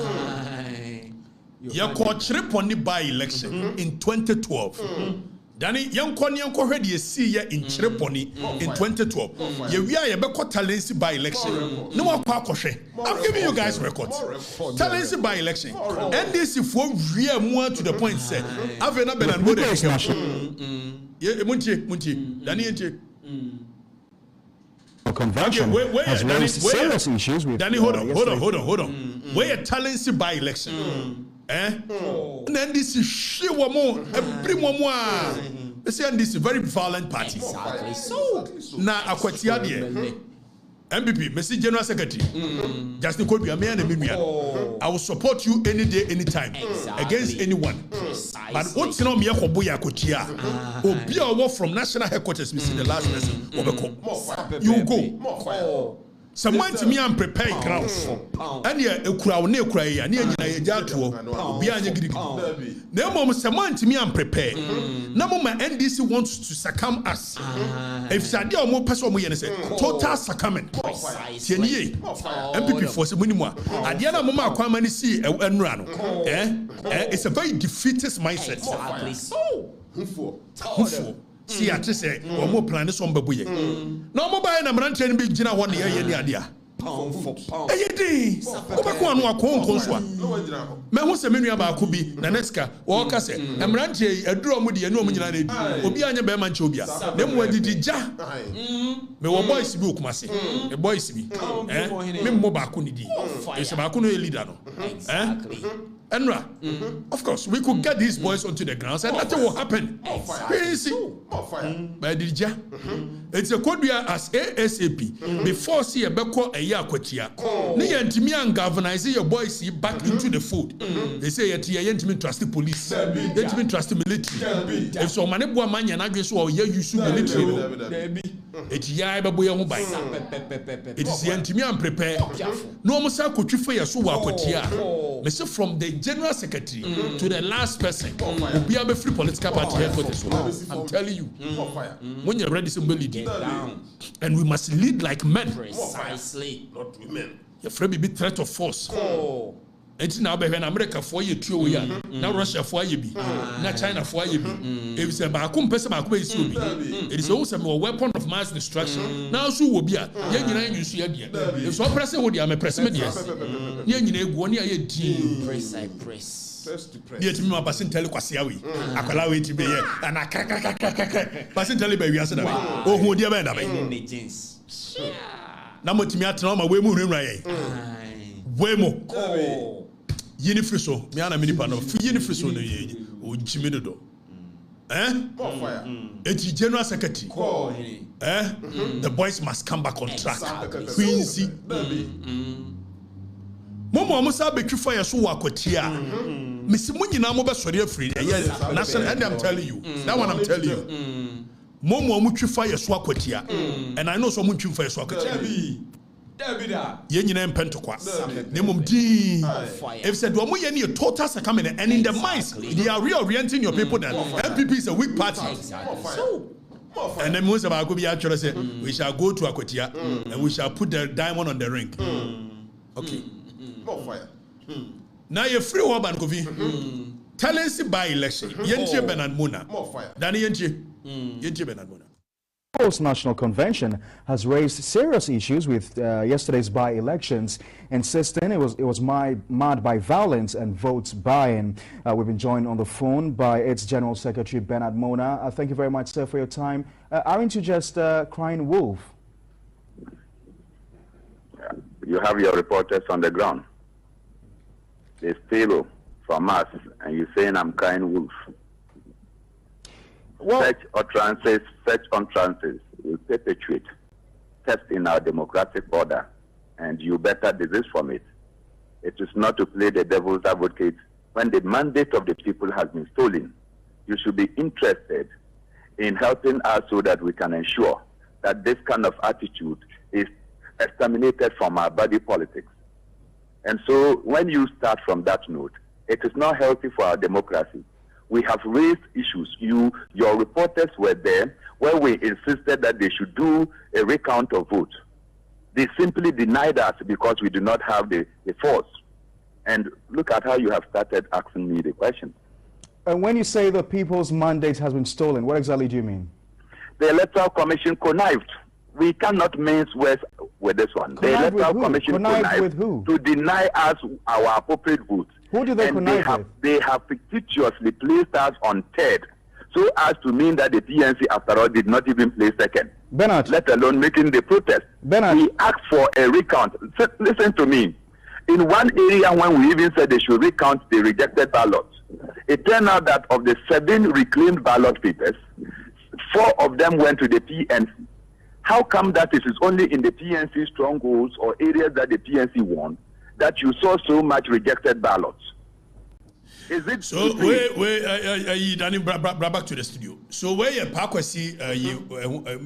You caught trip on the by-election in 2012. Danny, young Konyanko heard you see ya in Chireponi in 2012. You are a better talent by election. No more Pakoshe. I'm giving you guys records. Talent by election. And this is for real more to the point said. I've never been on good. Munchi, Danny. Convention has raised serious issues with. Danny, hold on. Where a talent by election. And then this is she woman, every woman. They say this is a very violent party. Exactly. So now, Okatakyie, MPP, Mr. General Secretary, Justin Kobe, I will support you any day, anytime, against anyone. precisely. But what's not me? Obi Owo from national headquarters, we see the last person. You go. Someone to me and prepare grounds. And yeah, a crowd near cry, and near Jatu, behind your Greek. No moment, someone to me and prepare. No moment, NDC wants to succumb us. If Sadia or more person, we say total succumbent. Tienye, MPP for some minimum. At the end of Mama, come and see and run. It's a very defeatist mindset. Exactly. So. See, I just say, or more plan is on Babuye. No more buying a branch and big dinner 1 year, any idea. Pound for pound. Hey, go back one more corn consua. Man was a menu about Kubi, Naneska, or Casse, and Branche, a drum with the Anominate, Obianya Berman Chobia. Then when did it ja? Me were boys book, Massy, a boys be. Memo Bakunidi. It's a Bakuno leader. Exactly. Angr, of course, we could get these boys onto the grounds and nothing will happen. More fire. By the it's a code as ASAP before see a beko a year kwatia. Ni yantimi and galvanize your boys back into the fold. They say yantimi trust the police, yantimi trust the military. If so many boy man yanagre so ye use military. It's ya baboya ho bai. It is yantimi and prepare. No mo sa ko twifa ya so wa kwatia. Me say from the general secretary to the last person be a free political party headquarters. I'm telling you. When you're ready to lead down. And we must lead like men. Precisely. Not women. Your friend be threat of force. And now when America for you two now Russia for you be now China for you be. If it's a bakum person it is also a weapon of mass destruction. Now so will be a you see if so press would I'm a president yes. Press. Yet me passing tell kwasiawi akwala we ti be here and passing tell be we ase da be oh hu dia be da be na motimi atena ma we mu nwura ye we mo yini free so me ana mini pa no yini free so no ye o jimi do More fire. Eti general secretary the boys must come back on track Quincy Momo musa betwi fire so wakotia. Misi mu nyina mo be sori afri. National and I'm telling you. That one I'm telling you. Momo mu twi fire so wakotia. And I know so mu twi fire so wakotia. Davida. Ye nyina empentokwa. Nemom di. If said wo mo ye ne total circumvention and in the minds they are reorienting your people that MPP is a weak party. And then most of our go be actually say we shall go to Akotia and we shall put the diamond on the ring. Okay. More fire. Now you're free urban coffee. Tendency by election. Yenche Bernard Muna. More fire. Danny Yenche Bernard Muna. The National Convention has raised serious issues with yesterday's by-elections, insisting it was marred by violence and votes buying. We've been joined on the phone by its General Secretary Bernard Mona. Thank you very much, sir, for your time. Aren't you just crying wolf? You have your reporters on the ground. They steal from us, and you're saying I'm crying wolf. Such utterances will perpetuate theft in our democratic order, and you better desist from it. It is not to play the devil's advocate when the mandate of the people has been stolen. You should be interested in helping us so that we can ensure that this kind of attitude is exterminated from our body politics. And so when you start from that note, it is not healthy for our democracy. We have raised issues. Your reporters were there where we insisted that they should do a recount of votes. They simply denied us because we do not have the force. And look at how you have started asking me the question. And when you say the people's mandate has been stolen, what exactly do you mean? The Electoral Commission connived. We cannot mince words with this one. The Electoral Commission connived to deny us our appropriate votes. Who did they connive with? They have fictitiously placed us on third, so as to mean that the TNC, after all, did not even place second. Bernard. Let alone making the protest. Bernard. We asked for a recount. Listen to me. In one area, when we even said they should recount the rejected ballots, it turned out that of the 7 reclaimed ballot papers, 4 of them went to the TNC. How come that it is only in the PNC strongholds or areas that the PNC won that you saw so much rejected ballots? Is it so? Wait, Danny, back to the studio. So where you Pakwasi,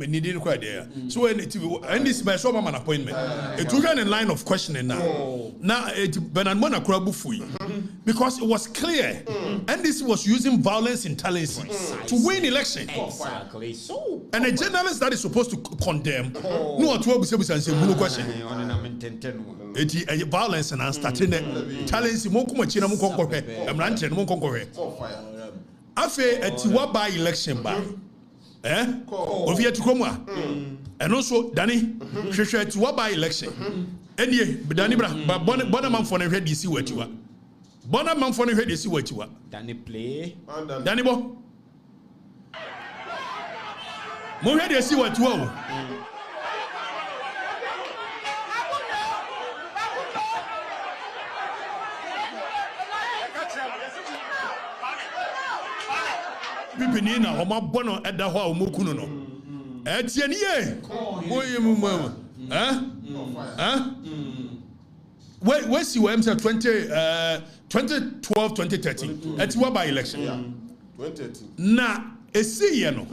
needing quite there. So when this by so an appointment, it took in line of questioning now. Now Bernard Mona Kurabufui because it was clear, and this was using violence intelligence to win election. Exactly. So. And a journalist that is supposed to condemn, no what we say no question. It violence and starting talents mo kuma china mo konkohwe emranche mo konkohwe afi etiwa by election ba ofi atukomu a eno so dani hwehwe etiwa by election enie dani bra bona manfo ne hwe DC watiwa bona manfo ne hwe DC watiwa dani play dani bo mo hwe DC watiwa o ni na oma bono eda ho a omokunu no etie ni ye moye mu we see we say 2012 2013 eti wa by election 2013 na esi ye no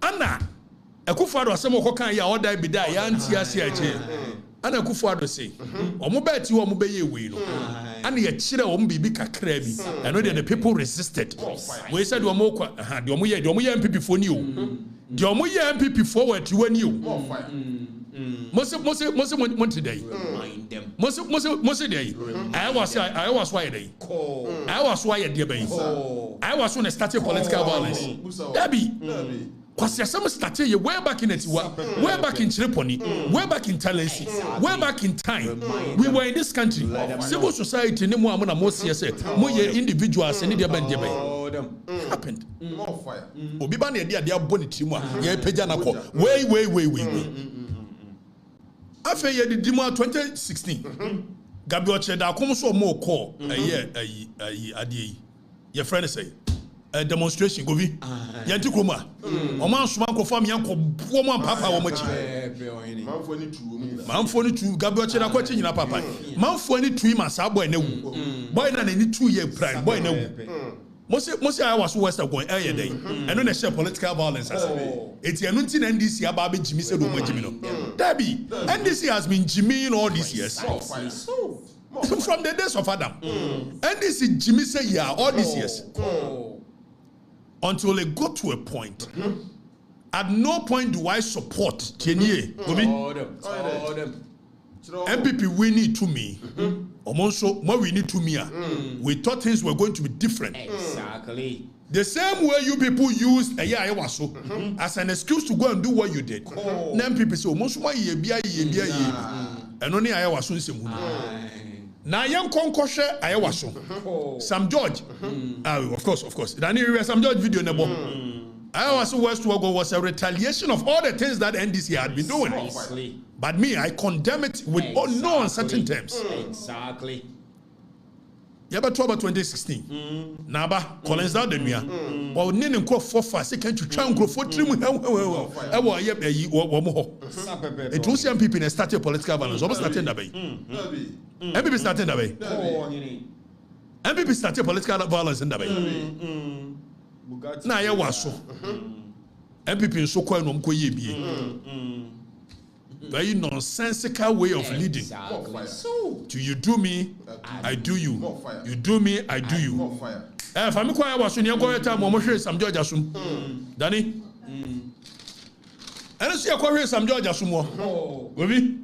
ana Akufo-Addo asem okokan ya oda bi da ya anti ase ache ana Akufo-Addo say omo ba ti omo be ye we no ana ye kire omo bibi kakra bi and the people resisted we said omo kwa de omo ye MPP fo ni o de omo ye MPP forward ti wani o Mose today Mose dey I was why dey I was why dey be I was when started political violence Debbie because some started way back in way back in Chireponi, way back in Talensi, way back in time. We were in this country. Civil society, no more individuals, and happened. More fire. Obibani they are bonitima. Yeah, Pejanako. Way. After the Dimo 2016, Gabriel Cheda come so more call a year, your friend say. A demonstration go vi yanti kroma o man suma ko fam yanko bo man papa wo machi manfo ni tu Gabriel Cheda ko chi nyina papa manfo ni tu ma sa boy na wu boy na ni 2 year prime boy na wu Mose I was west going area day and no share political violence as it's a nunti NDC about Jimmy said Jimmy no Debbie NDC has been Jimmy in all these years from the days of Adam NDC Jimmy say yeah all these years until they got to a point. At no point do I support Chenye. MPP we need to me. Also, more we need to me. We thought things were going to be different. Exactly. The same way you people used a year as an excuse to go and do what you did. Then people say, and only I was so na young konkoshe ayawaso Sam George of course Danny Sam George video nebo ayawaso West Wogo was a retaliation of all the things that NDC had been doing. But me, I condemn it with no uncertain terms. Exactly. Yaba 2016 naba Collins down the mia but nene nko fofa second to try nko for trim e wo ye wo mo ho it was young people in started political violence almost started that way MPP started that way MPP started political violence in that way na ya waso MPP so kwa no mko ye bie very nonsensical way of leading. So you do me, I do you. You do me, I do you. If I'm quite was in your time, I'm sure some George Asum. Danny? And I see a quarry some George Asum. Will be?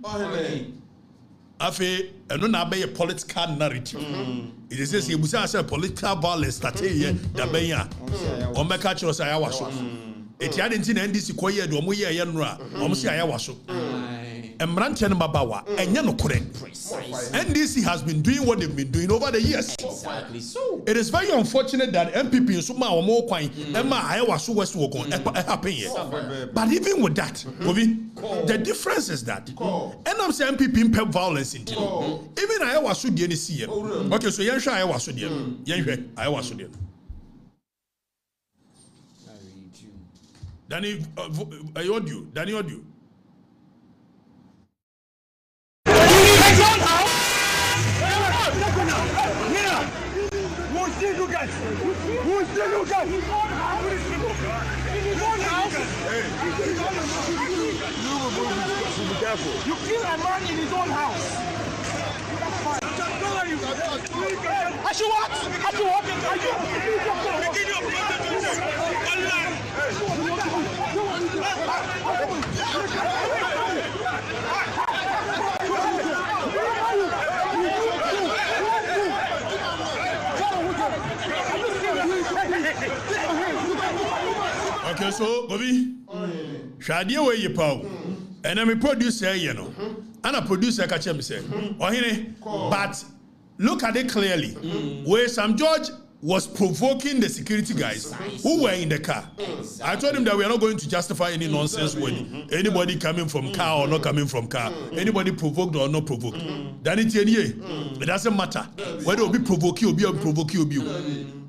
Afe, and no be a political narrative. It is says he was a political violence that here, the Baya, or my catcher, I was. It hadn't in NDC Koya, do Moya Yanra, almost I was. And Mrantian Babawa, and Yano correct. NDC has been doing what they've been doing over the years. Exactly so. It is very unfortunate that MPP in Suma or more coin, Emma, I was so West Wogon, happen here. But even with that, the difference is that, and I'm saying MPP in pep violence in even I was so the NDC. Okay, so Yansha, I was so the I was so the Danny, I heard you. Danny heard you. You kill a man in his own house. I should what? Okay, so Bobby, Shadia where you pow, and I'm a producer, you know, and a producer catch him say, but look at it clearly, where Sam George was provoking the security guys who were in the car. I told him that we are not going to justify any nonsense with anybody coming from car or not coming from car, anybody provoked or not provoked. It doesn't matter whether it be provoke you or be unprovoke you.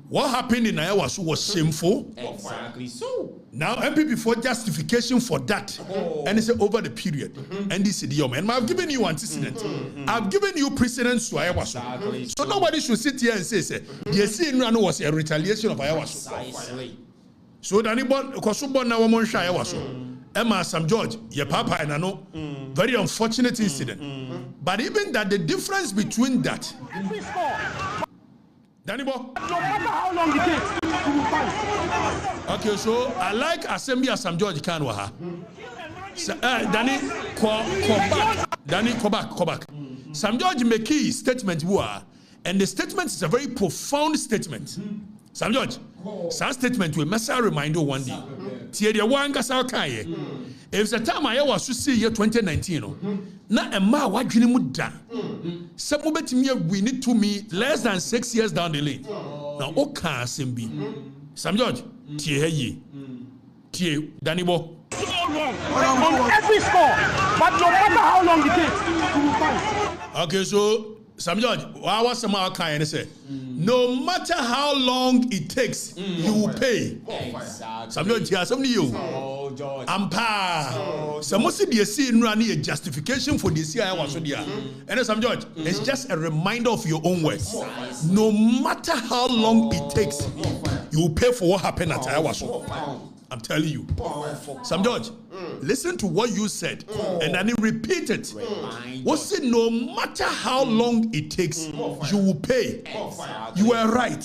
What happened in Ayawaso was shameful. Exactly so. Now, MPP for justification for that, and it's over the period. NDC, and I've given you antecedent. I've given you precedents to Ayawaso. So nobody should sit here and say, the St0rm was a retaliation of Ayawaso. So anybody, because someone now won't shy Ayawaso. Emma Asem George, your papa and I know, very unfortunate incident. But even that, the difference between that. Danny Bo? No matter how long it takes, you will fight. Okay, so I like Asem George Kanwaha. Danny, go back. Sam George make a statement, and the statement is a very profound statement. Sam George, some statement will must remind you one day. Tiere wanga sa kaye. If the time I was to see year 2019, na emma wadwene mu da. Sebo betimi win to me less than 6 years down the lane. Now oka asem bi. Sam George, tie ye. Tie Danny Bo. So wrong on every score, but no matter how long it takes, you will fight. Okay, so Sam George, what was some our kind say? No matter how long it takes, you will pay. Exactly. Sam George, yeah, some you. Oh, George. Ampa. Some must see the St0rm a justification for the CIA was so there. And Sam George, it's just a reminder of your own words. No matter how long it takes, you will pay for what happened at Ayawaso. I'm telling you. Sam George, listen to what you said and then repeat it. What's it? No matter how long it takes, you will pay. You were right.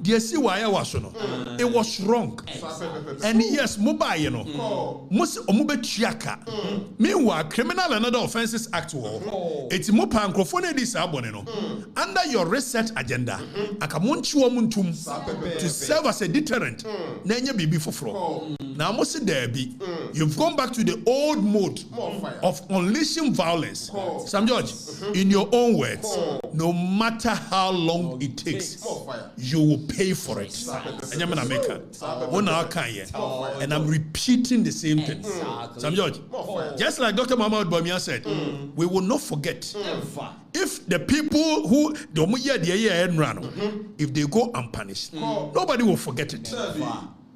Do you see why I was no? It was wrong. And yes, mobile, you know. Meanwhile, Criminal and Other Offences Act, it's more pangrophone this aboneno. Under your research agenda, to serve as a deterrent. Nenya bibi for now, most there be you've gone back to the old mode of unleashing violence. Sam George, in your own words, no matter how long it takes, you will pay for it. And I'm repeating the same thing. Sam George, just like Dr. Muhammad Bamia said, we will not forget. If the people who if they go unpunished, nobody will forget it.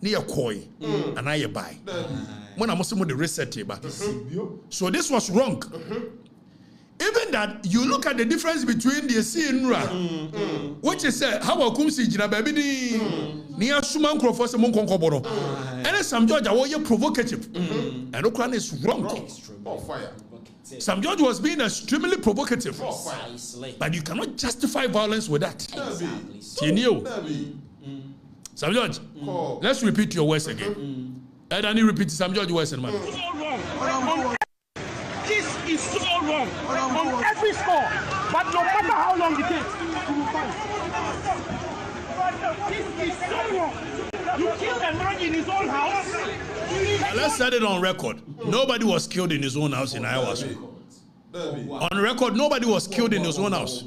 Near koi and I buy. When I'm also the reset table. So this was wrong. Even that you look at the difference between the St0rm, which is how I come see Jina baby near Suman Crawford Samon Konkoboro. And Sam George are provocative. And Okran is wrong. Sam George was being extremely provocative. But you cannot justify violence with that. Sam George, let's repeat your words again. And then you repeat Sam George words in man. This is so wrong on every score, but no matter how long it takes, you will fight. This is so wrong. You killed a man in his own house. Now let's set it on record. Nobody was killed in his own house in Ayawaso. On record, nobody was killed in his own house.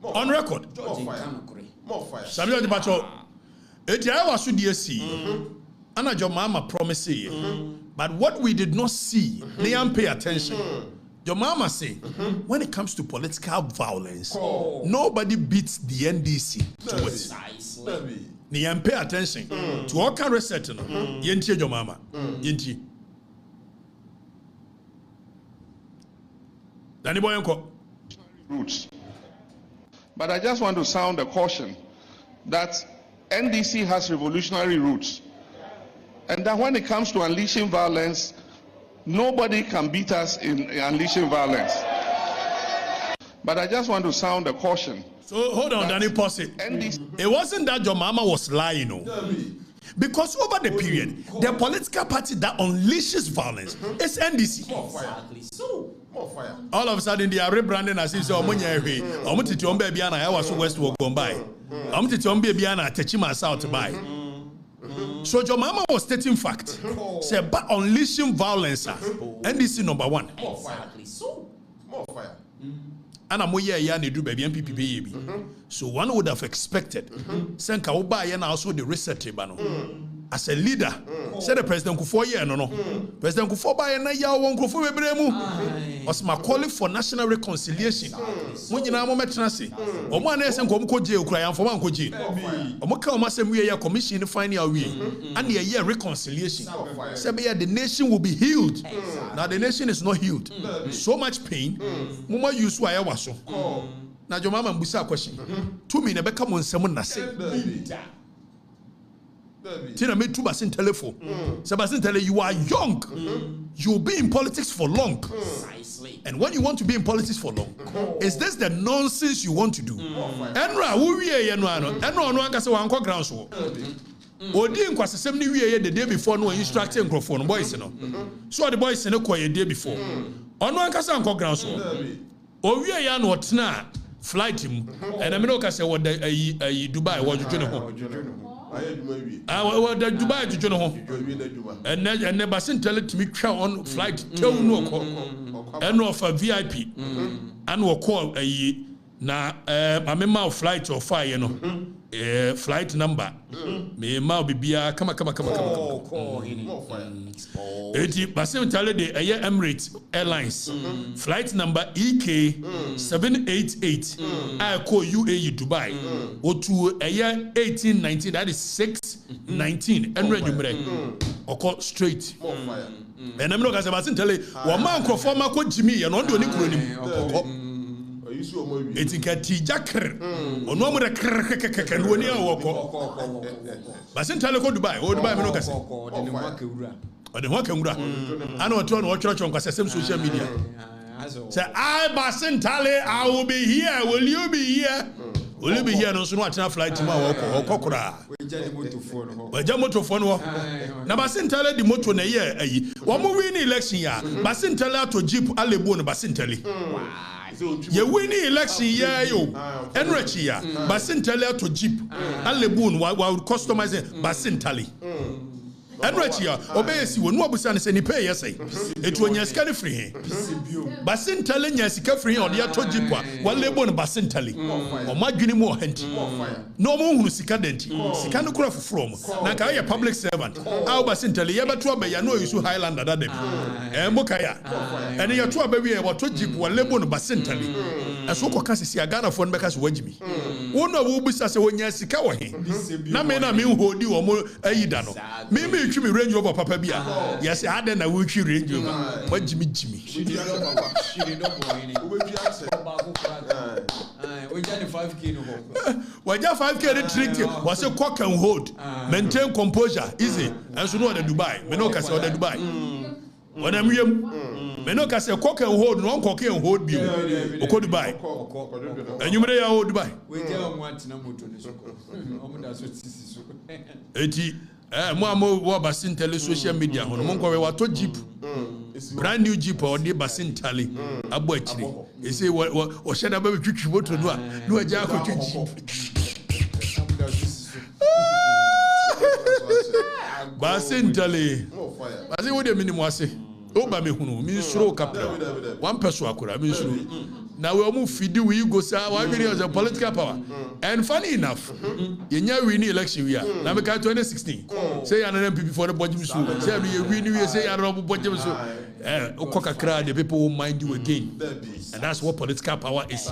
On record. Sam George Bacho. I was DSC, and your mama promised but what we did not see, they didn't pay attention. Your mama say, when it comes to political violence, nobody beats the NDC to it. They didn't pay attention to all kind of research. Yenti your mama, yenti. Danny Boyanko. Roots, but I just want to sound a caution that NDC has revolutionary roots, and that when it comes to unleashing violence, nobody can beat us in unleashing violence. But I just want to sound a caution. So hold on, Danny, pause it. It wasn't that your mama was lying, no. Because over the period, the political party that unleashes violence is NDC. Exactly so. All of a sudden, they are rebranding as if so West will go by. South by. So your mama was stating fact. Say about unleashing violence, NDC number one. Exactly so. And I'm here do baby MPP baby. So one would have expected. Senka Oba and also the reset bano. as a leader. Said the President Kufuor year no. President Kufuor ba na ya won krofo bebre mu. Osma calling for national reconciliation. Mo nyina mo metena se. Omo na ese nkom ko jail kura ya mfoma nko jail. Omo ka omo asem we ya commission find ya we. And ye year reconciliation. Say be the nation will be healed. Now the nation is not healed. So much pain. Mo ma use wa ya waso. Na jo mama mbusa question. To me na be come nsem na se. Tina made two Basin telephone. Sebastian tell you are young. You'll be in politics for long. And when you want to be in politics for long, is this the nonsense you want to do? Angr, who we are Angr no anka se wanko ground so. Odi nkwasesem ni wie the day before no instructing microphone boys no. So the boys no kwa the day before. Ono anka se wanko ground so. O wie ya no tena flight him and I know ka se wo Dubai wo juju ne ho. The Dubai to home, and never sent tell it to me on flight. Tell no call and offer VIP and will call a na a memo flight or fire, you know, flight number. May ma be come. Basim tell the Emirates Airlines flight number EK 788. I call UAE Dubai or to a year 1819. That is 619. And ready or call straight. And I'm not going to tell you one man conform to Jimmy and on the Nick. It's in Jacker or no more can win your walk. But in Teleco Dubai or Dubai Minokas or the Wakamura. I know turn or church on Asem social media. Say, I Basin Tale, I will be here. Will you be here? Will you be here? No sooner than flight tomorrow or Kokura. Well, Jamoto phone. Now, Basin Tale, the motor in a year. One more winning election year. Basin Tale to Jeep Alebon Basin Tele. You winning election year, yo. Enrichi ya. Basin Tele to Jeep Alebon while customizing Basin Tale. Enrichi ya. Obeyesi wo no abusa ne se ni pay yesay. Etu onya sika ne free. Basin Tele nya sika free on ya to Jeep wa Alebon Basin Tele. O madwini mu ohenti. No mo hunu sika denti. Sika no kura foforo mo. Na ka ya public servant. A Basin Tele ye beto aba ya no yusu Highlander da dem. Mboka ya. Ene ya to aba wi e to Jeep wa Alebon Basin Tele. Eso ko kasi si Ghana fo nbeka so wagimi. Wo no wo busa se wonya sika wo he. Na me na me hodi wo mo ayida no. Me twi me range over papa bia. Yes, I had na wo twi range over. Wagimi jimi. Waja 5K no ho. Waja 5K the trick was a cock and hold. Maintain composure easy. And so no the Dubai. Me no kasi the Dubai. When I'm here, me no kasi cock and hold no cock and hold bi. Oko Dubai. And you may hold Dubai. We tell want na moto ne so. Omo da so sisi so. Eti mo Basin Tele social media hono mo nko we wato Jeep. Brand new Jeep or the Basin Tele abo akire. E say o sheda ba twitwi moto no a no aja ko twitwi. Basin Tele. Basin wo de minimum ase. O ba me hunu mi suro kapra. One person akura mi suro. Now we almost feed we go say one video is a political power. And funny enough, you know we need election we are. Now we 2016. Say an MPP for the budget so. Say we win we say an budget so. Okatakyie the people will mind you again. And that's what political power is.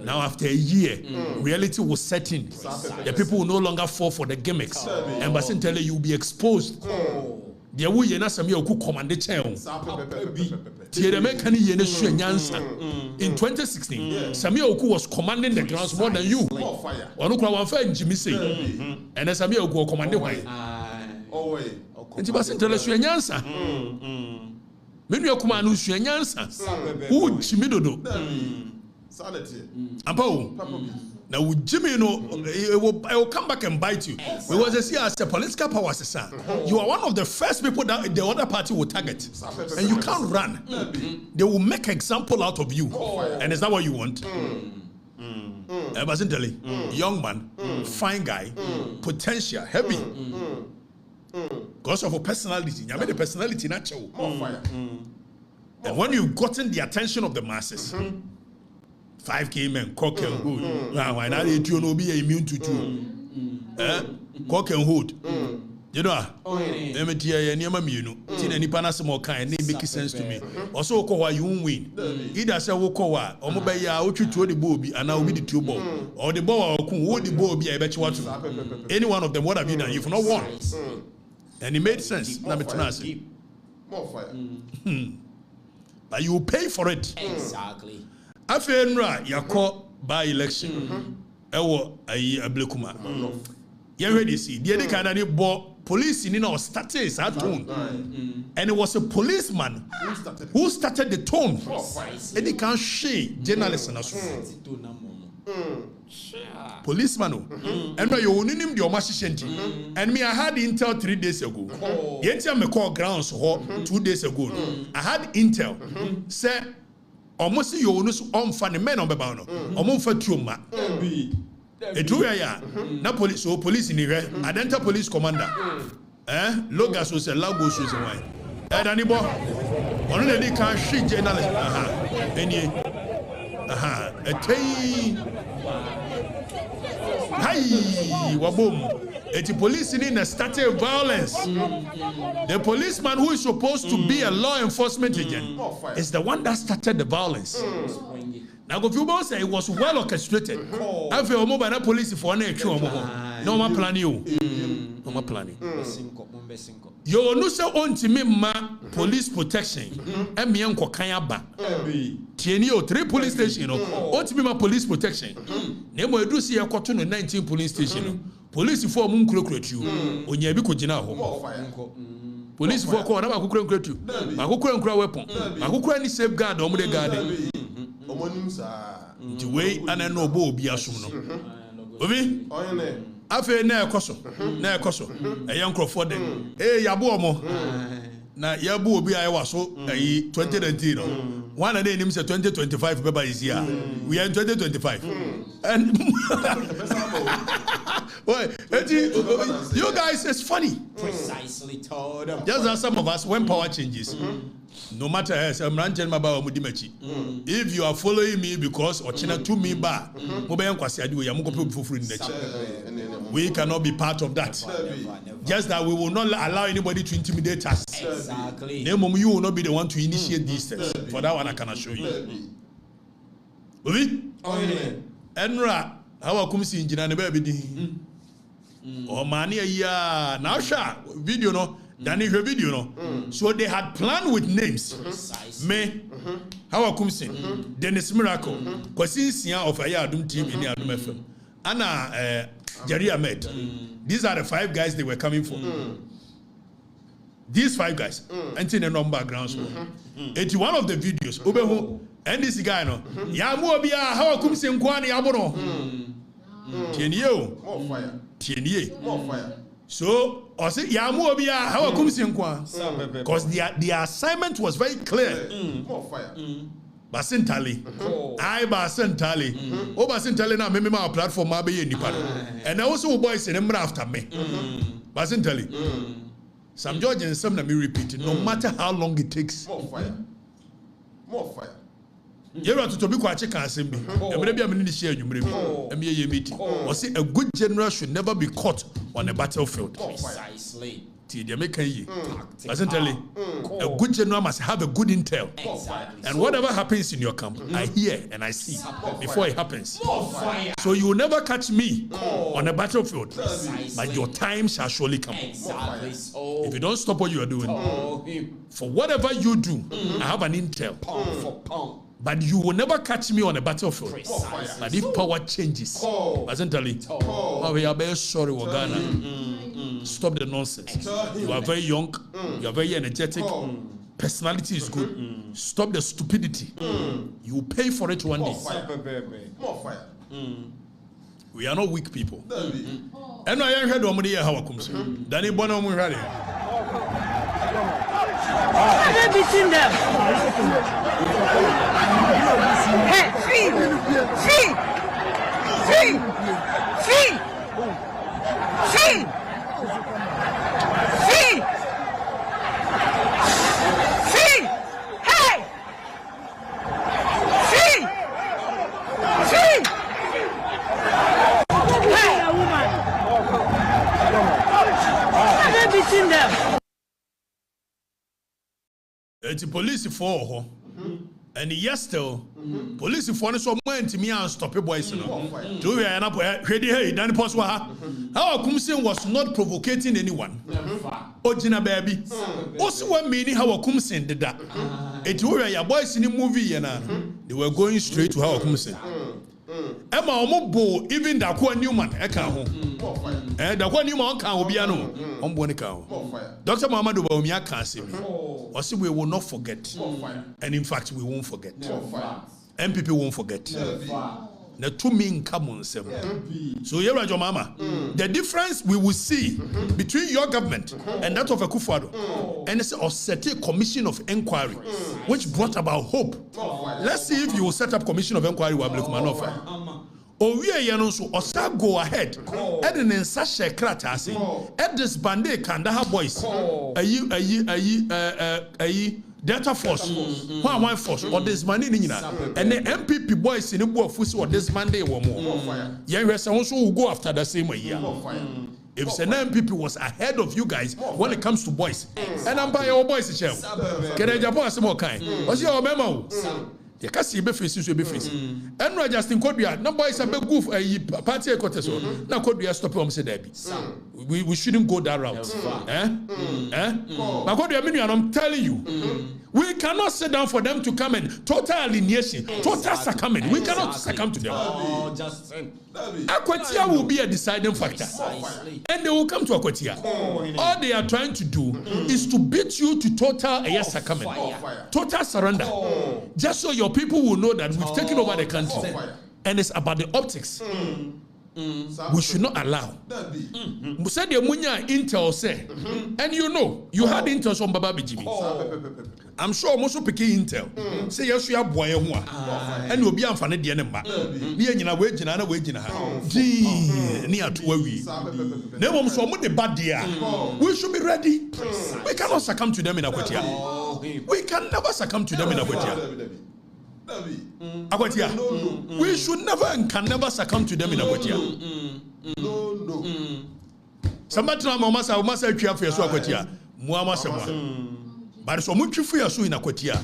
Now after a year, reality was set in. The people will no longer fall for the gimmicks. And Basin tell you will be exposed. The way you could command the channel. In 2016, Samia Oku was commanding the grounds more than you. Jimmy say, and as Samia Oku commanded why. And you mustn't tell us your answer. Maybe your command who's your answer. Who Jimmy Dodo? Ampo. Now, Jimmy, it will come back and bite you. Because they see as a political power, you are one of the first people that the other party will target. And you can't run. They will make an example out of you. And is that what you want? Young man, fine guy, potential, heavy. Because of a personality. You made a personality natural. And when you've gotten the attention of the masses, 5K men, cock and hold. Now, why not you no be immune to two? Cock and hold. You know, MTA and Yamamino, Tina Nipanasamo kind, it makes sense to me. Also, Kowa, you won't win. Either say Wokowa, or Mobaya, or to the Bobby, and now with the 2 ball, or the ball, or would the Bobby, I bet you what to. Any one of them, what have you done? You've not won. And it made sense. More fire. But you pay for it. Exactly. After Angr, you call by election. Ewo ayi ablekuma. You already see. The other kind of bought police in our status at tone. And it was a policeman who started the tone. And they can't share journalists and us. Policeman. And you only name the Ashanti. And me, I had intel 3 days ago. Yentia me call grounds 2 days ago. I had intel. Say almost you on funny men on Babano. Almost for Truma. Ya na police so police in here. Adenta police commander. Logas was a Lagos was why. Danibo. On the can shit journalist. Any a tay. Hi, waboom. It's police in a started violence. The policeman who is supposed to be a law enforcement agent is the one that started the violence. Now, if you both say it was well orchestrated, I feel mobile police for an actual no more planning. No more planning. You no say on to me police protection. And me uncle Kayaba. TNO 3 police station. On to me police protection. Nemo do see a cotton 19 police station. Police for moon crocret you. On Yabico Jina. Police for corner, I could crocret you. I could cry weapon. I could cry any safeguard or the garden. The way and I know Bo be asuno. Obi? Afe na ekoso. Na ekoso. E yankro for them. Eh yabo omo. Na yabo obi aye waso 2019 no. One of them say 2025 beba is here. We are in 2025. And well, you guys it's funny. Precisely told them. Just as some of us when power changes. No matter if you are following me because Ochina to me we cannot be part of that. Just that we will not allow anybody to intimidate us. Exactly. You will not be the one to initiate these steps. For that one I can assure you. Angr, how come see engineer baby? Oh mani ya now video no. Danny video no. So they had planned with names. Me, how I come sing. Dennis Miracle, Kwasinsia of Ayadum team in Adum FM. Anna Jerry Ahmed. These are the 5 guys they were coming for. These 5 guys. Entering a number grounds. 81 of the videos. Obeho NDC guy no. Yamu Obia, how I come sing Kwani Abono. Tienye. More fire. Tienye. More fire. So, how because the assignment was very clear. More fire. Basintali. I Basintali. Oh, Basintali now, maybe my platform, maybe any part. And also, boys in Angr after me. Basintali. Some George and some me repeat no matter how long it takes. More fire. More fire. You have to be quite check assembly. Maybe I'm in the share you meeting. Or say a good general should never be caught on a battlefield. Precisely. A good general must have a good intel. Exactly. And whatever happens in your camp, I hear and I see before it happens. So you will never catch me on a battlefield. But your time shall surely come. Exactly. So. If you don't stop what you are doing, for whatever you do, I have an intel. But you will never catch me on a battlefield. But if power changes, we are very sorry, Wagana. Stop the nonsense. You are very young. You are very energetic. Personality is good. Stop the stupidity. You will pay for it one day. More fire. We are not weak people. And I heard one day how I come. Danny Bono Murali. I've between them. Hey, beating them. It's police for and yes still police for so moment me and stop boys no do we na hwede hey dan post wa ha how Akumsin was not provocating anyone ogina baby osi one meaning how Akumsin did that it we ya boys in the movie na they were going straight to how Akumsin Emma omobo even da kwa Newman e kan ho da kwa Newman kan obi ano ombo ne kan ho Dr. Muhammadu Bawumia kan asemi osi we will not forget and in fact we won't forget MPP won't forget na to mean come on sem so here your mama the difference we will see between your government and that of Akufo-Addo and it's a set commission of inquiry which brought about hope. Let's see if you will set up commission of inquiry with Ablekumanov. Owie yano so osa go ahead eden in sasha krata ase edis bande Kandahar boys ayi Delta Force one force or this money ni nyina and the MPP boys in the boy fusi or this Monday wo mo yen hwese so will go after the same year. If the MPP was ahead of you guys when it comes to boys and I'm by your boys share can I jabo asemo kan o se o mema o ye ka si be face so be face enra Justin Kodua na boys a be goof party headquarters so na Kodua stop am say that we shouldn't go that route but Kodua me I'm telling you we cannot sit down for them to come and total alienation total succumbing we cannot succumb to them. Akwatia will be a deciding factor and they will come to Akwatia. All they are trying to do is to beat you to total succumbing, total surrender, just so your people will know that we've taken over the country and it's about the optics. We should not allow. Said the Munya Intel say, and you know, you had Intel from Baba Bijimi. I'm sure most of picking Intel. Say yes, you have boy and you'll be on Fanny Dianema. Near in a wage and a wage in a house. Near to where we never saw the bad dear. We should be ready. We cannot succumb to them in Akwatia. We can never succumb to them in Akwatia. Akwatia. We should never and can never succumb to them in Akwatia. No. Somebody must have to have your Akwatia. Muama Sama. But so much for your so in Akwatia.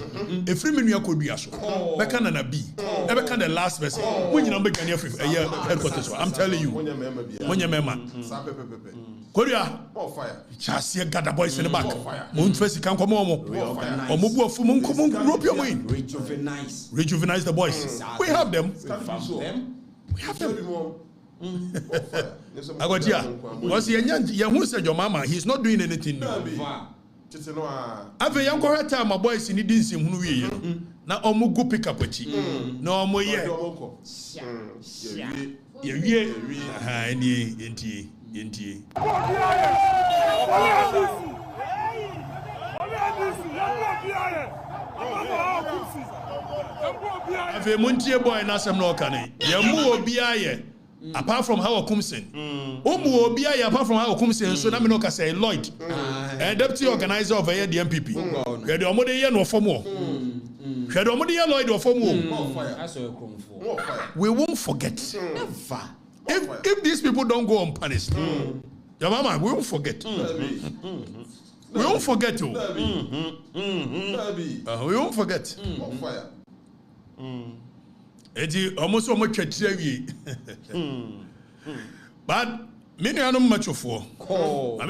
A free menu could be a so. Bekan and a B. Never can the last person. When you number can your headquarters. I'm telling you. When you remember. Korea. Fire. Chassis got the boys in the back. Moon Tracy can come on. Or move of Moon rope your wing. Rejuvenate the boys. We have them. We have them. Akwatia. Was who said your mama? He's not doing anything new. Ave young correct time my boys in the DNC who we na omu go pick up with you. No more ye. Inti. Ave muntie boy na Asem no kan. Ye mu obi aye. Apart from how Akumsin, apart from how Akumsin, so now me no can say Lloyd, deputy organizer of the MPP. We had the Omode year no for more. We had the Omode year Lloyd or for more. We won't forget. Never. If these people don't go unpunished, your mama, we won't forget. We won't forget you. We won't forget. Eti almost so much chatiri. But many are not much of for. I'm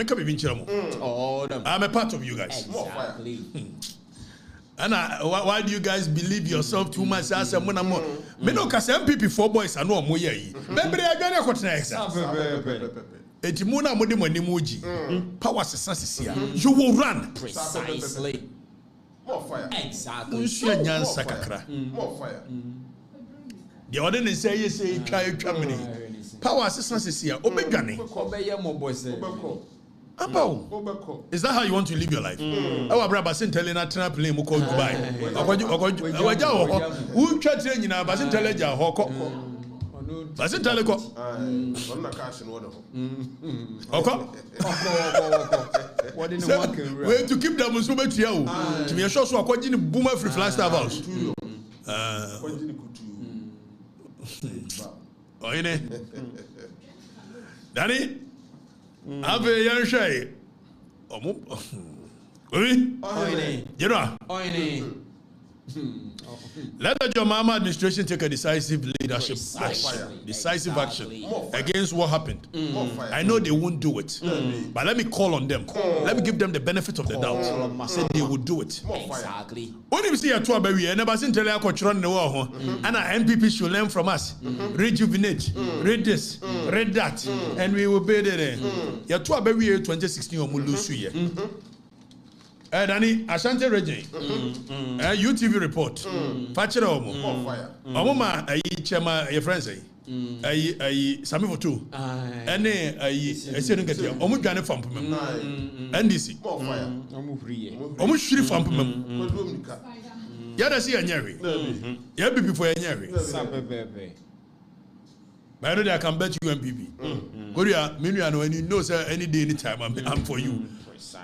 a part of you guys. Exactly. And why do you guys believe yourself too much? As a money more. Me no cause MPP 4 boys are no more ye. Remember I got a question next. Eti muna modi money moji. Power sense here. You will run. Precisely. More fire. Exactly. More fire. The ordinance say you say try power assistance is here. Obegane. Is that how you want to live your life? Our brother Basin telling a trap plane who called Dubai. Who chat in our Basin Teleja Hoko? Basin Teleco. What in the market? Way to keep them so much here. To be a short so according to Boomer Free Flagstaff House. Oh, in it. Danny, have a young shay. Let the Jomama administration take a decisive leadership action, decisive action against what happened. I know they won't do it, but let me call on them. Let me give them the benefit of the doubt. Say they will do it. Exactly. What if you see a tour baby? I never seen tell you and MPP should learn from us. Rejuvenate, read this, read that, and we will be there. Your tour baby 2016 or Mulusu. Danny, Ashanti region, UTV report, Fatcher Omoma, Chema, your friends, Sami for two, and I said, get you, Omugane from NDC, Omush from Yada see a nyari, Yabi before a nyari. But I know that I can bet you MPP. Korea, Miniano, and you know, sir, any day, anytime, I'm for you.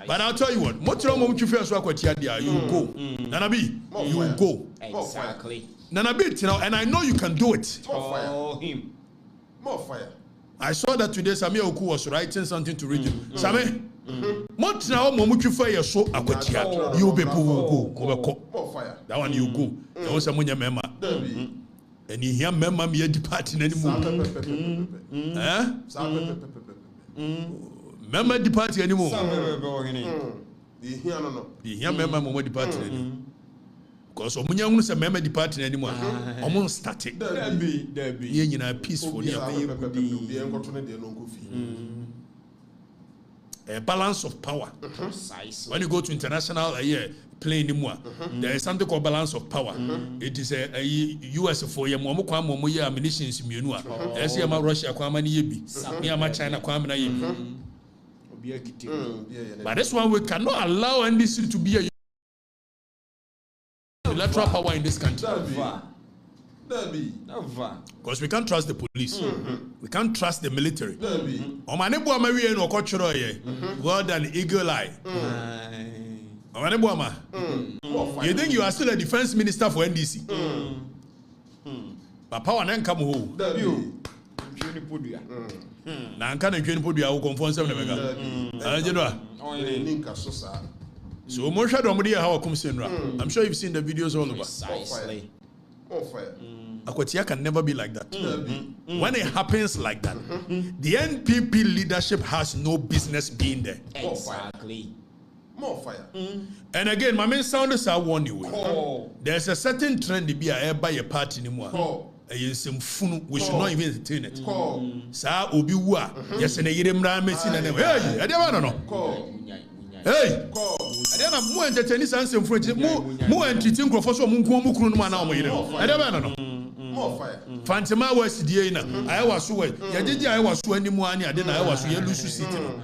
But I'll tell you what, much longer you first work with Yadia, you go. Nanabi, you go. Exactly. Nanabi, you know, and I know you can do it. More fire. I saw that today Samia Oku was writing something to read you. Same, much now, Momuchu fire so Akwatia, you be go. More fire. That one you go. There was a munya member. And you hear member me departing anymore. Member departing anymore. The here member more departing anymore. Because Omunya who say member departing anymore. Omun static. Debbie. You know peaceful. A balance of power. When you go to international plane anymore, there is something called balance of power. It is a US for your momo ammunitions munua. As you Russia kwamani yebi. Niama China kwamana yebi. But this one we cannot allow NDC to be a unilateral power in this country. Because we can't trust the police. We can't trust the military. Well done, eagle eye. You think you are still a defense minister for NDC? But power then come home. Now can you put your confirm so I'm sure you've seen the videos all over. Okatakyie can never be like that. When it happens like that, the NPP leadership has no business being there. Exactly. More fire. And again, my main sounders are warning you. There's a certain trend to be by a party anymore. We should not even entertain it. Sa obi wa yes na yire mra machine na hey I don't know. Hey, I don't know. More entertaining sense in French. More entertaining crofo so mu kunu no na o yire. I don't know. More fire. Fantama was die na. I was so ya jeje I was so animu ani ade na I was so ye lusu city no.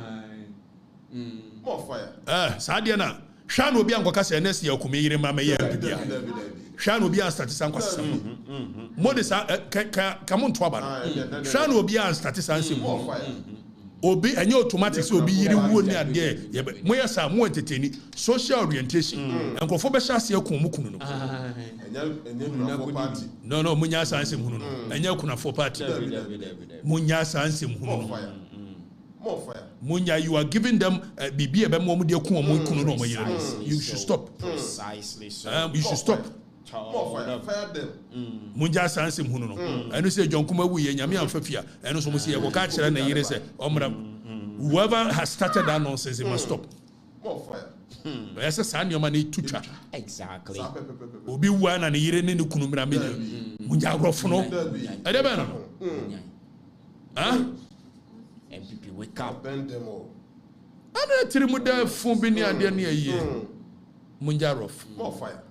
More fire. Sa dia na. Hwa no obi ankoka se NS ya okumi yire ma me ye bibia. Hwa no obi an start san kwasam. Mo de sa ka mo nto aba no. Hwa no obi an start san sem. Obi enye automatic so obi yire wuo ni ade mo ya sa mo entertain social orientation. Enkofo be sha se akun mu kunu no. No mo nya san sem hunu no. Enye kuna for party. Mo nya san sem hunu no. More fire. Munya, you are giving them bibi ebe mo de ku omo kunu no mo yire no. You should stop. Precisely so. You should stop. More fire. Fire them. Munya sanse hunu no. Eno say jonkuma wu ye nyame amfafia. Eno so mo say ye go ka kire na yire say omra. Whoever has started that nonsense, he must stop. More fire. Yes, san nyoma na tutwa. Exactly. Obi wu na yire ne kunu mra me. Munya grofo no. Ede be no. MPP wake up. Bend them all. Ana tirimuda fumbi ni ade na ye. Munjarof. More fire.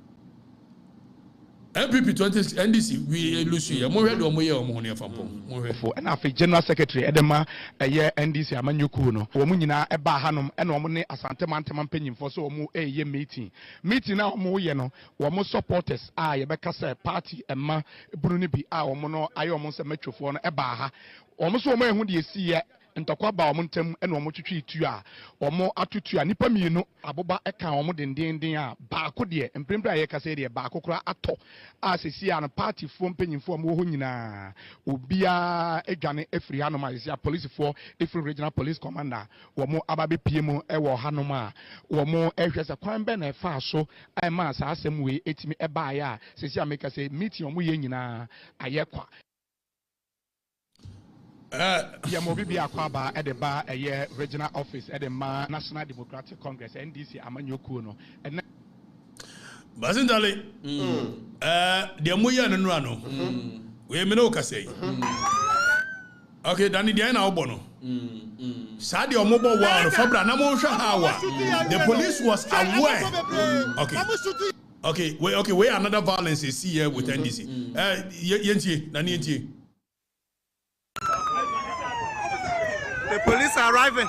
MPP 20 NDC we lose you. Mo hwe do mo ye o mo ho ne fampo. Mo hwe fo. Na afi general secretary edema ye NDC amanyuku no. Wo mu nyina e ba hanom e na wo ne asante mantema mpanyimfo so wo mu ye meeting na wo ye no wo mo supporters ye be kasa party emma bunu ne bi wo mo no aye wo mo se matwofo no e ba ha wo mo so wo mo ehu de esi ye ntokwa ba omo ntem ene omo twetwe tu a omo atutu a nipa mienu aboba eka omo dendenden a baako de emprempra ye kase de baako kura ato a sesi an party fo mpanyimfo omo ho nyina obia edwane efiri hanom a sesi police for efiri regional police commander omo ababe piemu ewo hanom a omo ehwe se kwan be na efa so ai ma sa asem we etimi eba ya sesi ameka se meeting omo ye nyina ayekwa Yamobi Akwaba at the bar a year regional office at the National Democratic Congress NDC Amanyokuno and Bazindale the Amuya and Rano we may say okay Danny Diana Obono Sadi or mobile war Fabra Namosha Hawa the police was aware okay where another violence is here with NDC Yenti Nani. The police are arriving.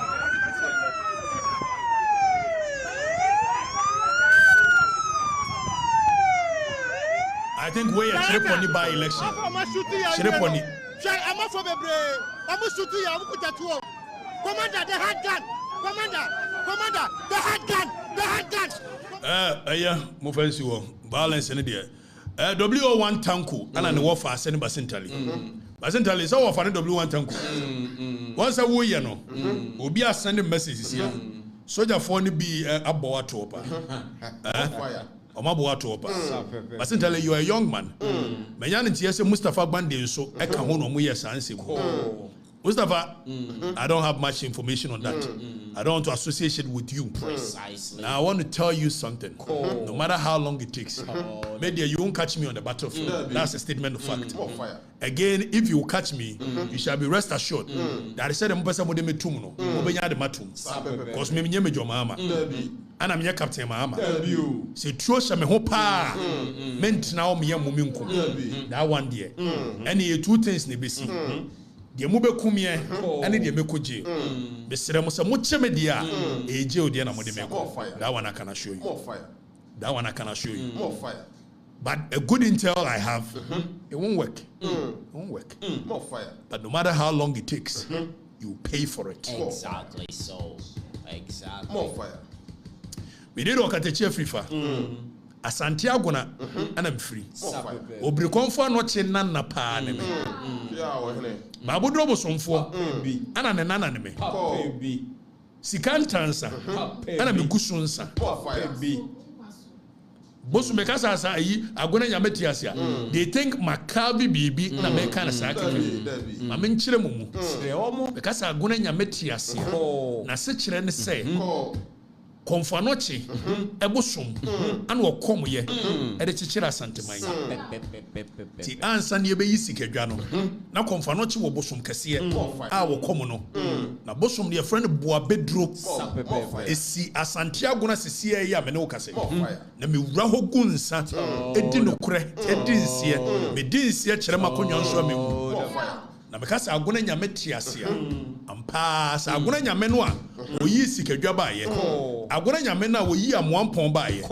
I think we are Shreponi by election. Shreponi. Commander, the hard gun. Commander, the hard gun. The hard gun. Yeah, Mufensi violence in there. W01 Tanku, and the warfare sent by Centrally. Basentally, so often W1 Tanku. Once a way, you know, will be a sending messages here. Soldier for be a boa topa. Omaboa topa. Basentally, you are a young man. Mayan and Tiasa Mustafa Bandi, so I can hold on with your sons. Mustafa, I don't have much information on that. I don't want to associate it with you. Precisely. Now I want to tell you something. No matter how long it takes, maybe you won't catch me on the battlefield. That's a statement of fact. Again, if you catch me, you shall be rest assured that I said, because me your mama. And I'm your captain, mama. Say, true, me hopa. Meant now me that one day. Any 2 things nebesi. The mube kumye, and the mekoje. The Ceremosa Muchemedia, a jail, the Anamodemeko. That one I can assure you. More fire. That one I can assure you. More fire. But a good intel I have, it won't work. It won't work. More fire. But no matter how long it takes, you pay for it. Exactly so. Exactly. More fire. We did Okatakyie Frifa. Ashanti agona and I'm free. Obrikonfo anoche nana pa ne me. Babu drobo somfo ana ne nana ne me. Sikantansa ana me gusunsa. Bosu me kasa asa yi agona nyameti asia. They think makabi bibi na me kana saka. Ma me nkyere mumu. Me kasa agona nyameti asia. Na se kyere ne se. Konfanochi ebosom ana okom ye e de chichira asanteman ti ansa ne be yisikadwa no na konfanochi wo bosom kase a wokom no na bosom ne friend boa bedro esi asante agona sisi ya me ne wokase na me wura hogunsa edi nokure edi nsie me di nsie kire makonwa nso me mu na mekasa agona nyame tiasia ampa sa agona nyame no a oyi sikadwa ba ye agona nyame na oyi amoampon ba ye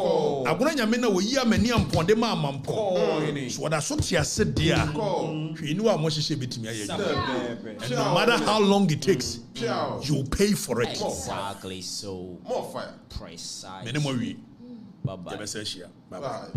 agona nyame na oyi amani ampon de ma amampon so da so tiase de a hwenu a mo hyehyɛ betimi aye and no matter how long it takes you pay for it. Exactly so. More fire. Precise. Mene mo wi Bye bye. Bye bye.